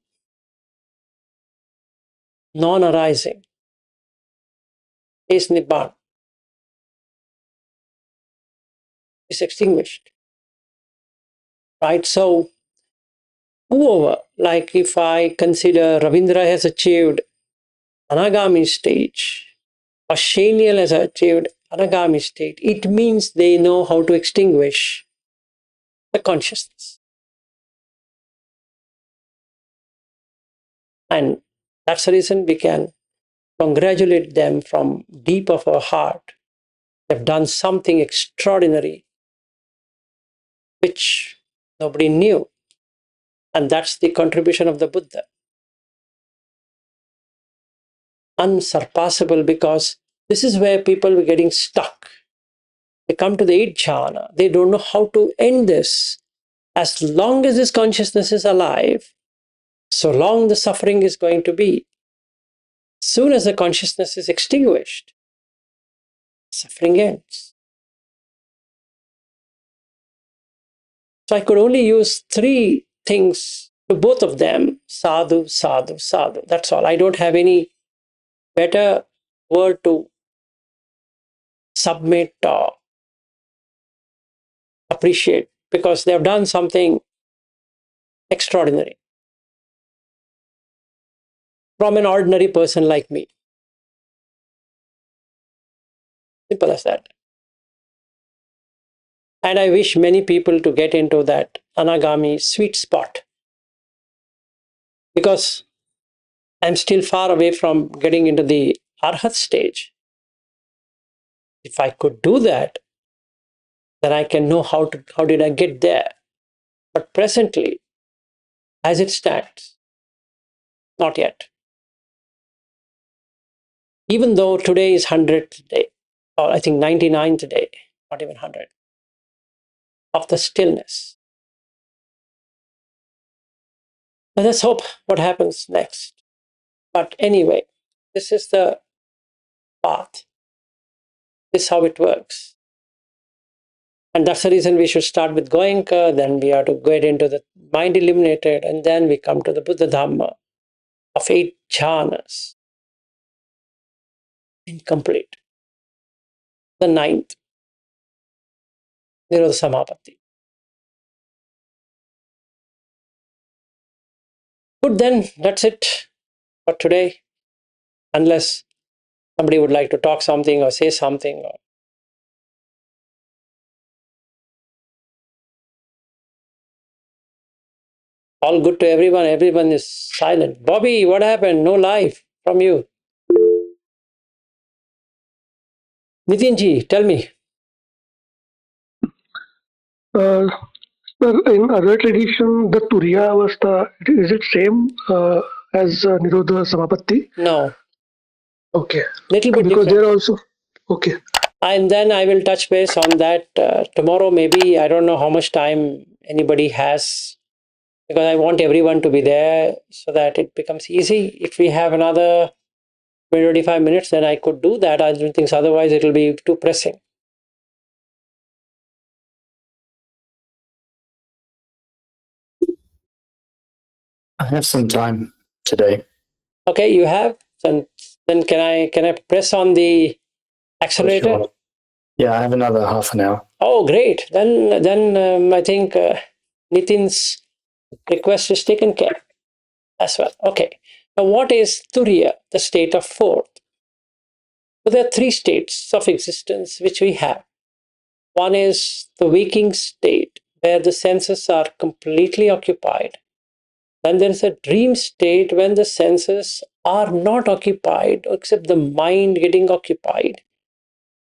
non-arising, is nibbana, is extinguished. Right? So, whoever, like if I consider Ravindra has achieved Anagami stage, or Shaniel has achieved Anagami state, it means they know how to extinguish the consciousness. And that's the reason we can congratulate them from deep of our heart. They've done something extraordinary, which nobody knew. And that's the contribution of the Buddha. Unsurpassable, because this is where people were getting stuck. They come to the 8th jhana. They don't know how to end this. As long as this consciousness is alive, so long the suffering is going to be. Soon as the consciousness is extinguished, suffering ends. So I could only use 3 things to both of them: sadhu, sadhu, sadhu. That's all. I don't have any better word to submit or appreciate, because they have done something extraordinary from an ordinary person like me. Simple as that. And I wish many people to get into that Anagami sweet spot, because I'm still far away from getting into the Arhat stage. If I could do that, then I can know how did I get there. But presently, as it stands, not yet. Even though today is 100th day, or I think 99th day, not even 100, of the stillness. But let's hope what happens next. But anyway, this is the path. This is how it works. And that's the reason we should start with Goenka, then we have to get into the Mind Illuminated, and then we come to the Buddha Dhamma of 8 jhanas. Incomplete. The 9th, Nirodha Samapatti. Good, then that's it for today. Unless somebody would like to talk something or say something. Or... All good to everyone. Everyone is silent. Bobby, what happened? No life from you. Nitinji, tell me. Uh, in other tradition, the Turiya Avastha, is it same as Nirodha Samapatti? No. Okay. Little bit because different. they're also okay. And then I will touch base on that tomorrow, maybe. I don't know how much time anybody has, because I want everyone to be there so that it becomes easy. If we have another 25 minutes, then I could do that. I don't think otherwise it will be too pressing. I have some time today. Okay, you have? Then can I press on the accelerator? Sure. Yeah, I have another half an hour. Oh, great. Then I think Nitin's request is taken care of as well. Okay. Now, what is Turiya, the state of fourth? So there are 3 states of existence which we have. One is the waking state, where the senses are completely occupied. Then there is a dream state when the senses are not occupied, except the mind getting occupied.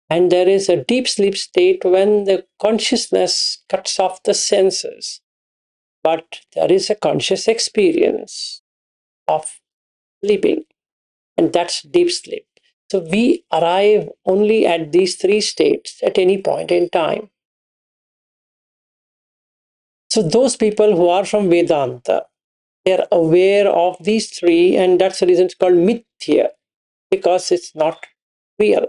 And there is a deep sleep state when the consciousness cuts off the senses. But there is a conscious experience of sleeping, and that's deep sleep. So we arrive only at these 3 states at any point in time. So those people who are from Vedanta, they are aware of these 3, and that's the reason it's called mithya, because it's not real.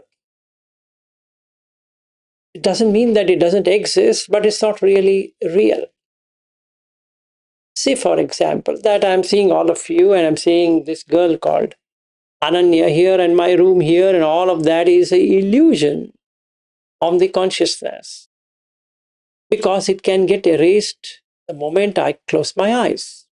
It doesn't mean that it doesn't exist, but it's not really real. Say, for example, that I'm seeing all of you, and I'm seeing this girl called Ananya here, and my room here, and all of that is an illusion of the consciousness, because it can get erased the moment I close my eyes.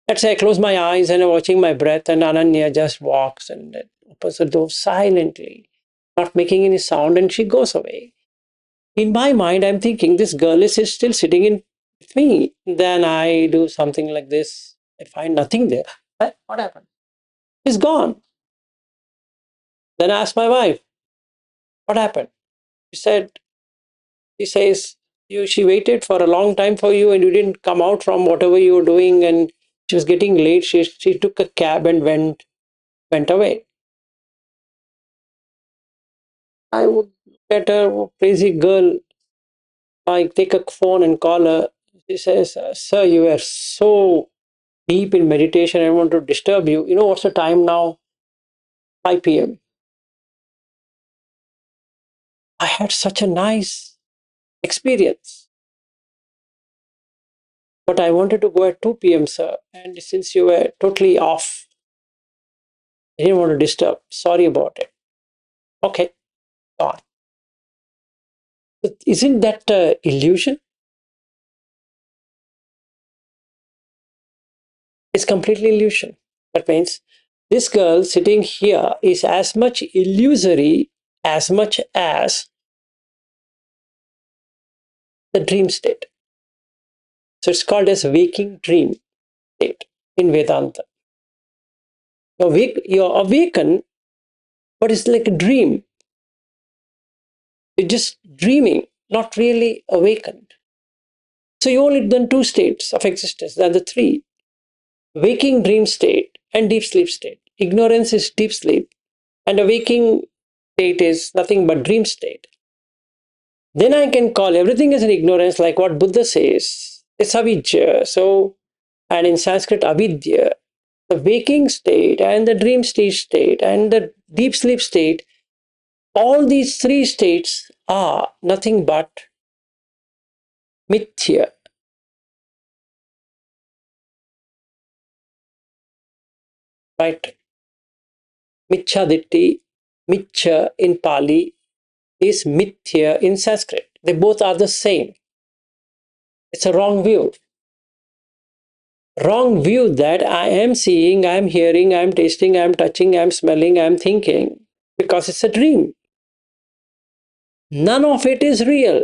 Let's say I close my eyes and I'm watching my breath, and Ananya just walks and opens the door silently, not making any sound, and she goes away. In my mind, I'm thinking this girl is still sitting in with me. Then I do something like this. I find nothing there. What happened? She's gone. Then I ask my wife, what happened? She says, she waited for a long time for you and you didn't come out from whatever you were doing, and she was getting late. She took a cab and went away. I would get her, oh, crazy girl. I take a phone and call her. She says, sir, you were so deep in meditation. I don't want to disturb you. You know what's the time now? 5 p.m. I had such a nice experience. But I wanted to go at 2 p.m., sir. And since you were totally off, I didn't want to disturb. Sorry about it. Okay, gone. But isn't that illusion? It's completely illusion. That means this girl sitting here is as much illusory as much as the dream state. So it's called as waking dream state in Vedanta. You're awakened, but it's like a dream. You're just dreaming, not really awakened. So you only done 2 states of existence, than the 3. Waking dream state and deep sleep state. Ignorance is deep sleep, and a waking state is nothing but dream state. Then I can call everything as an ignorance, like what Buddha says. It's avijja. So, and in Sanskrit, avidya. The waking state and the dream state and the deep sleep state, all these three states are nothing but mithya. Right? Michhaditti, Michha in Pali is mithya in Sanskrit. They both are the same. It's a wrong view. Wrong view that I am seeing, I am hearing, I am tasting, I am touching, I am smelling, I am thinking, because it's a dream. None of it is real.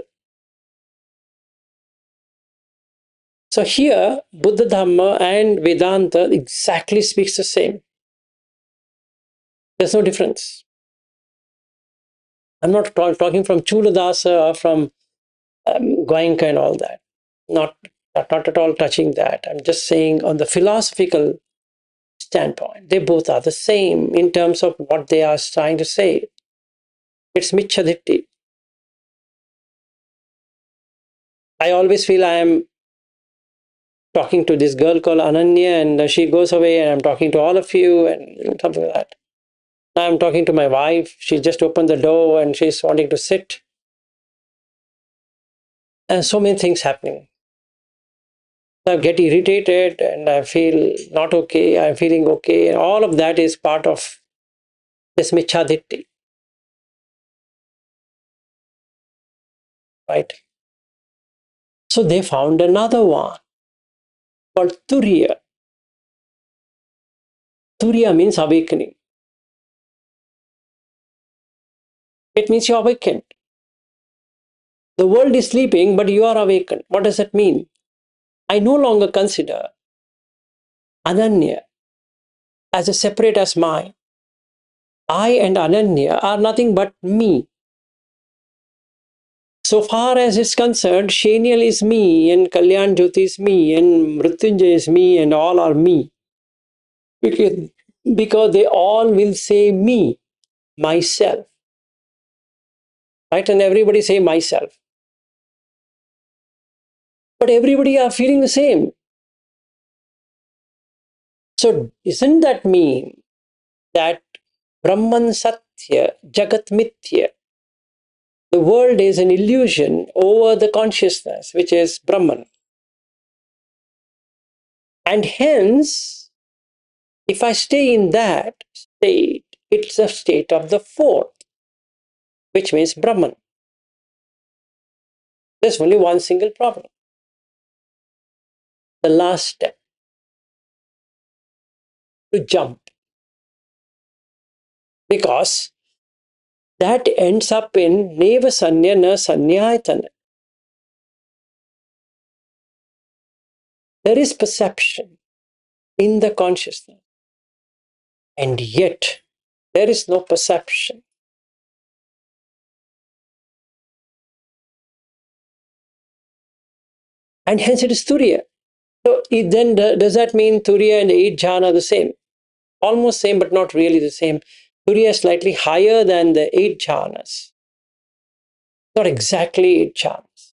So here, Buddha Dhamma and Vedanta exactly speaks the same. There's no difference. I'm not talking from Culadasa or from Goenka and all that. Not at all touching that. I'm just saying on the philosophical standpoint, they both are the same in terms of what they are trying to say. It's Michhaditti. I always feel I am talking to this girl called Ananya, and she goes away, and I'm talking to all of you, and something like that. Now I'm talking to my wife. She just opened the door and she's wanting to sit. And so many things happening. I get irritated and I feel not okay. I'm feeling okay. And all of that is part of this Michhaditti. Right? So they found another one called Turiya. Turiya means awakening. It means you're awakened. The world is sleeping, but you are awakened. What does that mean? I no longer consider Ananya as a separate as mine. I and Ananya are nothing but me. So far as it's concerned, Shenial is me, and Kalyan Jyoti is me, and Mrityunjay is me, and all are me. Because they all will say me, myself. Right? And everybody say myself. But everybody are feeling the same. So doesn't that mean that Brahman Satya, Jagat Mithya, the world is an illusion over the consciousness, which is Brahman. And hence, if I stay in that state, it's a state of the fourth, which means Brahman. There's only one single problem. The last step, to jump. Because that ends up in Neva Sanya Na Sanyayatana. There is perception in the consciousness, and yet there is no perception. And hence it is Turiya. So then does that mean Turiya and the 8 jhana are the same? Almost same, but not really the same. Turiya is slightly higher than the 8 jhanas. Not exactly 8 jhanas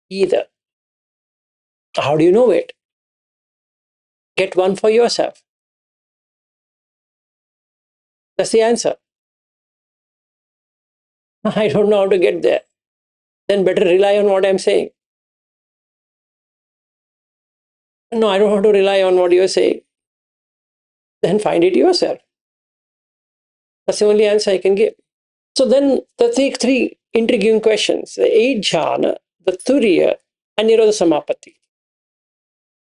either. How do you know it? Get one for yourself. That's the answer. I don't know how to get there. Then better rely on what I'm saying. No, I don't want to rely on what you're saying. Then find it yourself. That's the only answer I can give. So then the three intriguing questions, the 8 jhana, the Turiya, and Nirodha Samapatti.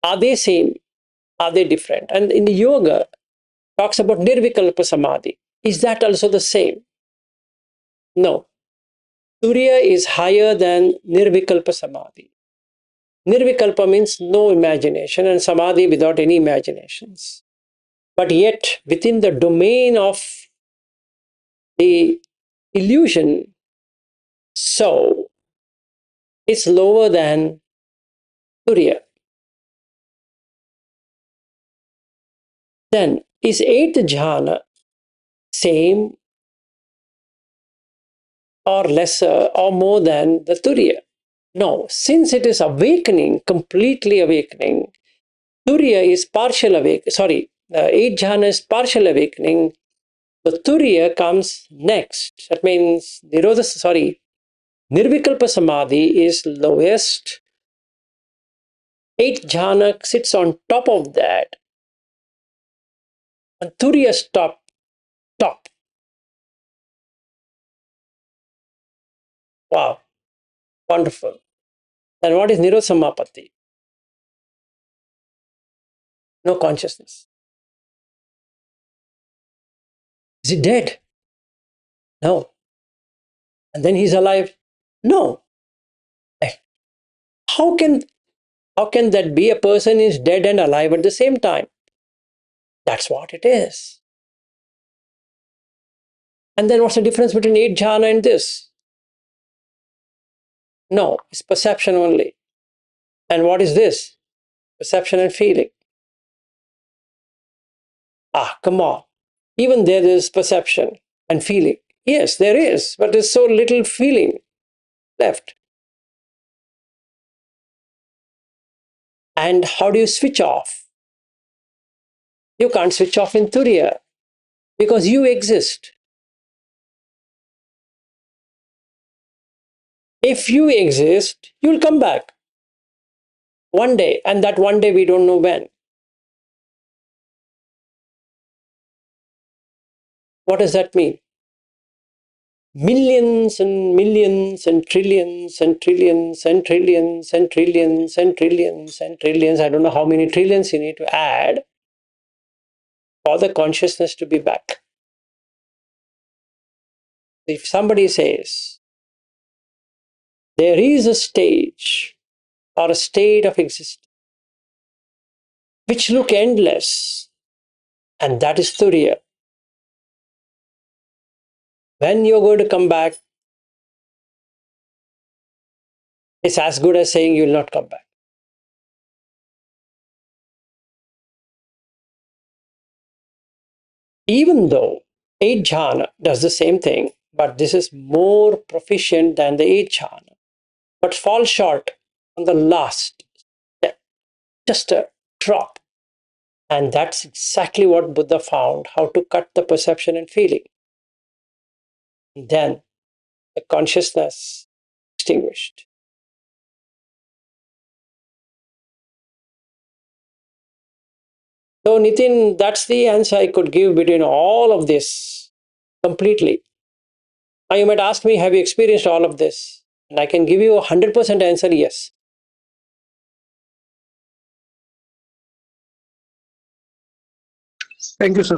Are they same? Are they different? And in the yoga, talks about Nirvikalpa Samadhi. Is that also the same? No. Turiya is higher than Nirvikalpa Samadhi. Nirvikalpa means no imagination, and Samadhi without any imaginations. But yet, within the domain of the illusion, so it's lower than Turiya. Then is eighth jhana same or lesser or more than the Turiya? No, since it is awakening, completely awakening, Turiya is partial awakening. Sorry, eighth jhana is partial awakening. The Turiya comes next. That means Nirvikalpa Samadhi is lowest. Eighth jhana sits on top of that. And Turiya is top. Wow, wonderful. Then what is Nirodha Samapatti? No consciousness. Is he dead? No. And then he's alive? No. How can that be? A person is dead and alive at the same time? That's what it is. And then what's the difference between eight jhana and this? No, it's perception only. And what is this? Perception and feeling. Come on. Even there is perception and feeling. Yes, there is, but there's so little feeling left. And how do you switch off? You can't switch off in Turiya because you exist. If you exist, you'll come back one day, and that one day we don't know when. What does that mean? Millions and millions and trillions and trillions and trillions and trillions and trillions and trillions. I don't know how many trillions you need to add for the consciousness to be back. If somebody says there is a stage or a state of existence which look endless, and that is Turiya. When you're going to come back, it's as good as saying you'll not come back. Even though eight jhana does the same thing, but this is more proficient than the eight jhana, but falls short on the last step, just a drop. And that's exactly what Buddha found, how to cut the perception and feeling. And then the consciousness extinguished. So Nitin, that's the answer I could give between all of this completely. Now you might ask me, have you experienced all of this? And I can give you 100% answer, yes. Thank you, sir.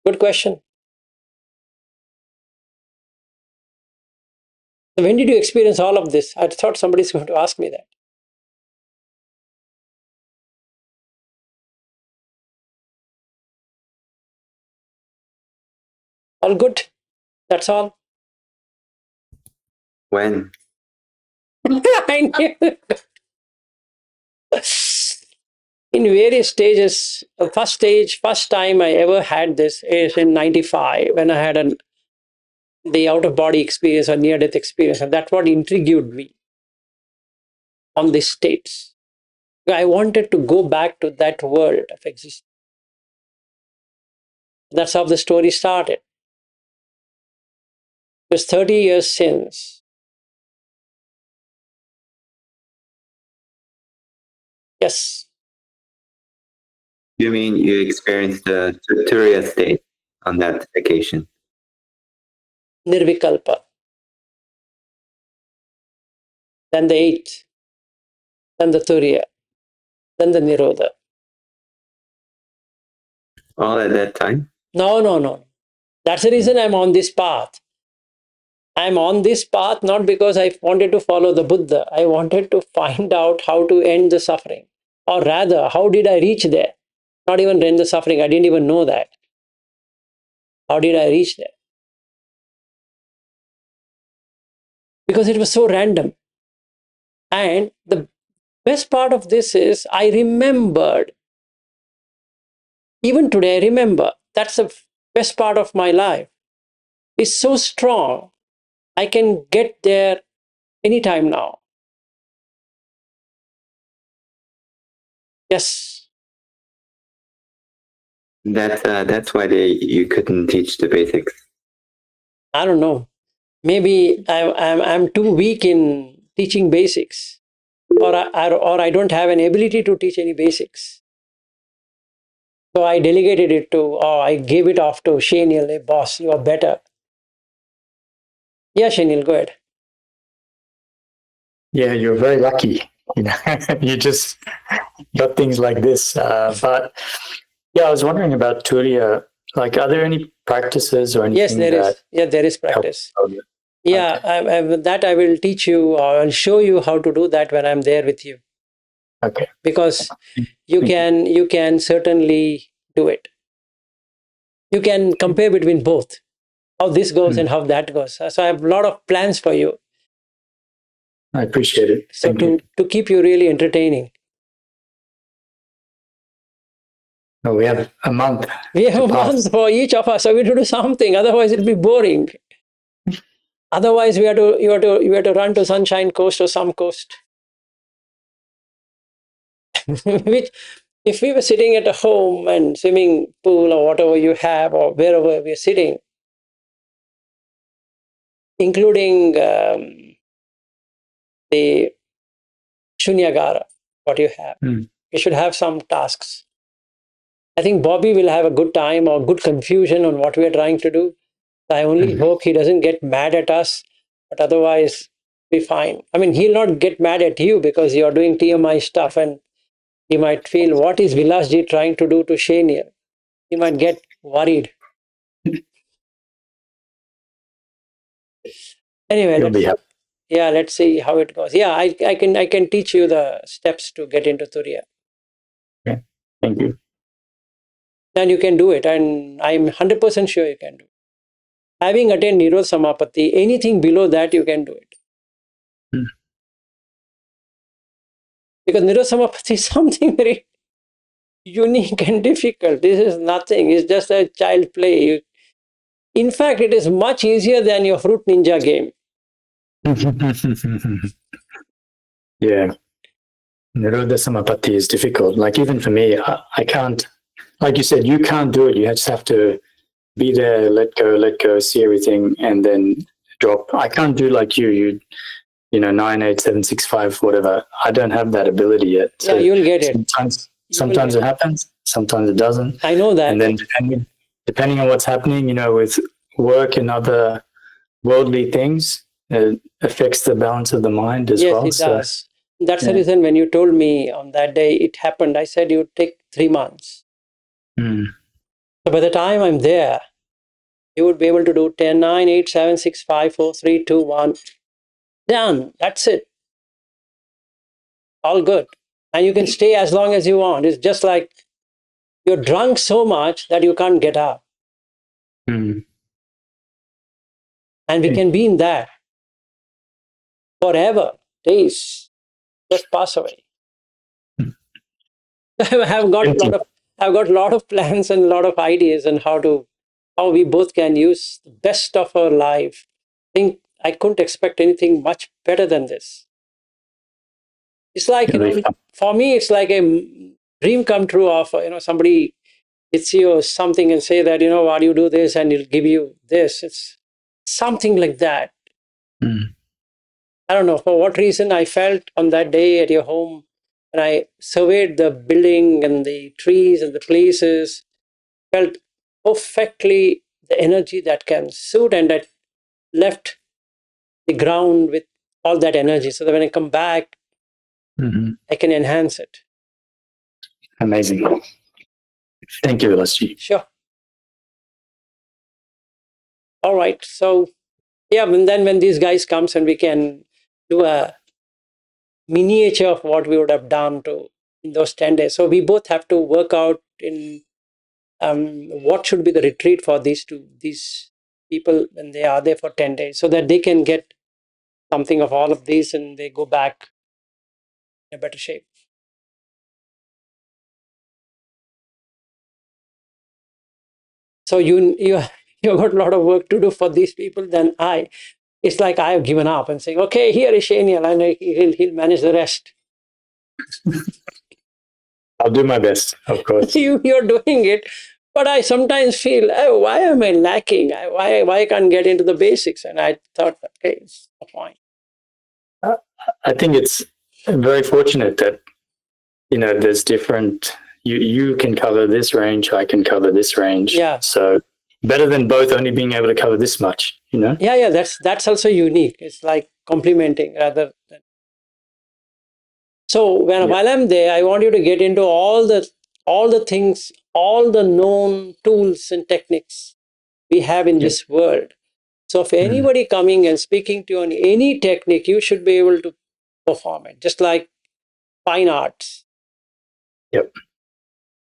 Good question. So when did you experience all of this? I thought somebody's going to ask me that. All good. That's all. When? I knew. In various stages. The first time I ever had this is in 95 when I had the out-of-body experience or near-death experience. And that's what intrigued me on these states. I wanted to go back to that world of existence. That's how the story started. It was 30 years since. Yes. You mean you experienced the Turiya state on that occasion? Nirvikalpa. Then the eighth. Then the Turiya. Then the Nirodha. All at that time? No. That's the reason I'm on this path. I'm on this path not because I wanted to follow the Buddha. I wanted to find out how to end the suffering. Or rather, how did I reach there? Not even end the suffering. I didn't even know that. How did I reach there? Because it was so random. And the best part of this is I remembered Even today, I remember that's the best part of my life. It's so strong. I can get there anytime now. Yes. That's why you couldn't teach the basics. I don't know. Maybe I'm too weak in teaching basics, or I don't have an ability to teach any basics. So I delegated it to, or I gave it off to Shenil. Hey, boss, you are better. Yeah, Shenil, go ahead. Yeah, you're very lucky. You know, you just got things like this. But yeah, I was wondering about Turiya. Like, are there any practices or Yes, anything there that is. Yeah, there is help? practice. Yeah, Okay. that I will teach you, or I'll show you how to do that when I'm there with you. Okay. Because you Thank can certainly do it. You can compare between both, how this goes and how that goes. So I have a lot of plans for you. I appreciate it. So Thank you. to keep you really entertaining. Oh, we have a month. We have a month for each of us, so we have to do something. Otherwise, it'll be boring. Otherwise, you have to run to Sunshine Coast or some coast. Which, if we were sitting at a home and swimming pool or whatever you have, or wherever we're sitting, including the Shunyagara, what you have, you should have some tasks. I think Bobby will have a good time or good confusion on what we are trying to do. I only hope he doesn't get mad at us, but otherwise, be fine. I mean, he'll not get mad at you because you're doing TMI stuff, and he might feel, what is Vilasji trying to do to Shane here? He might get worried. Anyway, You'll be happy. let's see how it goes. Yeah, I can teach you the steps to get into Turiya. Okay. Thank you. And you can do it, and I'm 100% sure you can do it. Having attained Nirodha Samapatti, anything below that you can do it. Because Nirodha Samapatti is something very unique and difficult. This is nothing. It's just a child play. In fact, it is much easier than your Fruit Ninja game. Yeah. Nirodha Samapatti is difficult. Like, even for me, I can't, like you said, you can't do it. You just have to be there, let go, see everything, and then drop. I can't do like you 9, 8, 7, 6, 5, whatever. I don't have that ability yet. So yeah, you'll get it. Sometimes it happens, sometimes it doesn't. I know that. And then depending on what's happening, with work and other worldly things, it affects the balance of the mind as well. Yes, it does. That's the reason when you told me on that day it happened, I said you take 3 months. So by the time I'm there, you would be able to do 10, 9, 8, 7, 6, 5, 4, 3, 2, 1. Done. That's it. All good. And you can stay as long as you want. It's just like you're drunk so much that you can't get up. And we can be in that forever. Days just pass away. I've got a lot of plans and a lot of ideas on how we both can use the best of our life. I couldn't expect anything much better than this. It's like, for me, it's like a dream come true of, somebody hits you or something and say that, why do you do this? And it'll give you this. It's something like that. I don't know for what reason I felt on that day at your home, and I surveyed the building and the trees and the places, felt perfectly the energy that can suit, and that left the ground with all that energy so that when I come back, I can enhance it. Amazing. Thank you, Vilasji. Sure. All right. So, yeah, and then when these guys comes and we can do a miniature of what we would have done in those 10 days. So we both have to work out in what should be the retreat for these people when they are there for 10 days so that they can get something of all of these and they go back in a better shape. So you've got a lot of work to do for these people. Then it's like I have given up and saying, okay, here is Shaniel, and he'll manage the rest. I'll do my best, of course. You're doing it, but I sometimes feel, oh, why am I lacking? Why I can't get into the basics? And I thought, okay, it's a point. I think it's very fortunate that there's different. You can cover this range, I can cover this range. Yeah. So better than both only being able to cover this much. Yeah. That's also unique. It's like complementing rather than. So while I'm there, I want you to get into all the things, all the known tools and techniques we have in this world. So if anybody coming and speaking to you on any technique, you should be able to perform it, just like fine arts. Yep.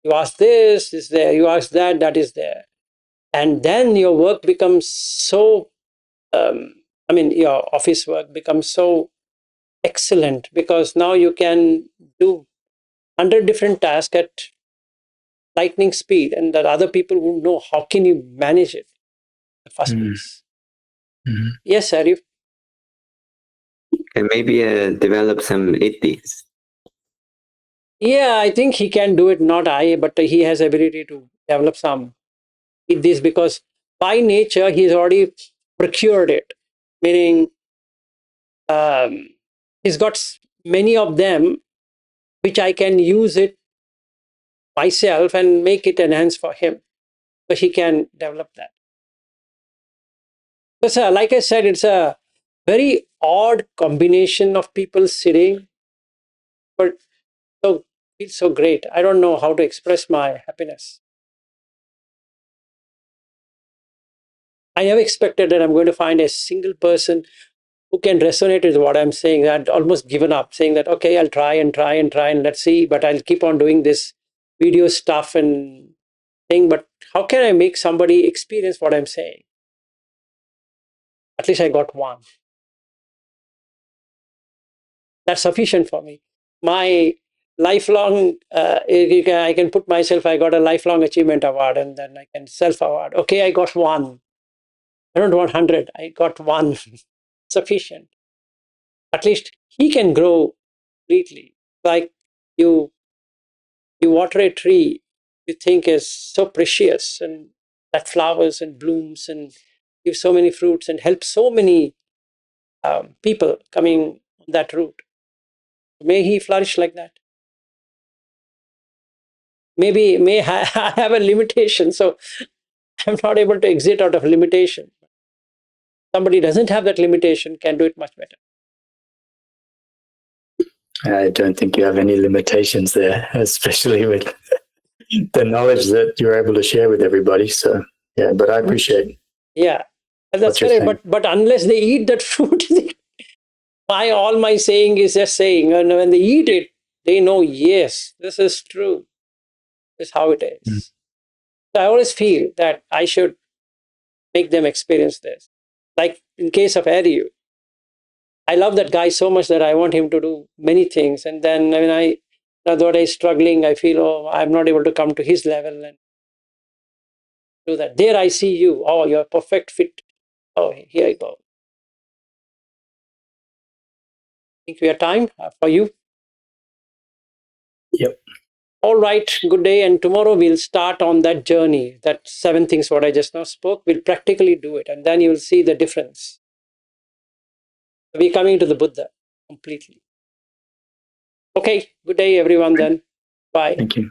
You ask this is there, you ask that is there. And then your work becomes so, your office work becomes so excellent because now you can do 100 different tasks at lightning speed, and that other people won't know how can you manage it in the first place. Mm-hmm. Yes, Arif. And maybe develop some ethics. Yeah, I think he can do it, not I, but he has ability to develop some this because by nature he's already procured it, meaning he's got many of them which I can use it myself and make it enhance for him, so he can develop that. So, like I said, it's a very odd combination of people sitting, but so it's so great. I don't know how to express my happiness. I never expected that I'm going to find a single person who can resonate with what I'm saying. I'd almost given up, saying that, okay, I'll try and let's see, but I'll keep on doing this video stuff and thing. But how can I make somebody experience what I'm saying? At least I got one. That's sufficient for me. My lifelong, I can put myself, I got a lifelong achievement award, and then I can self-award. Okay, I got one. I don't want 100. I got one. Sufficient. At least he can grow completely. Like you water a tree you think is so precious and that flowers and blooms and give so many fruits and help so many people coming on that route. May he flourish like that. Maybe may I have a limitation, so I'm not able to exit out of limitation. Somebody doesn't have that limitation can do it much better. I don't think you have any limitations there, especially with the knowledge that you're able to share with everybody. So, yeah, but I appreciate. Yeah, that's correct. But unless they eat that fruit, all my saying is just saying. And when they eat it, they know, yes, this is true. This is how it is. So I always feel that I should make them experience this. Like in case of Ariu, I love that guy so much that I want him to do many things. And then when I thought I was struggling, I feel, oh, I'm not able to come to his level and do that. There I see you. Oh, you're a perfect fit. Oh, here I go. Think we have time for you? Yep. All right, good day. And tomorrow we'll start on that journey, that 7 things what I just now spoke. We'll practically do it. And then you'll see the difference. We're coming to the Buddha completely. Okay, good day, everyone then. Bye. Thank you.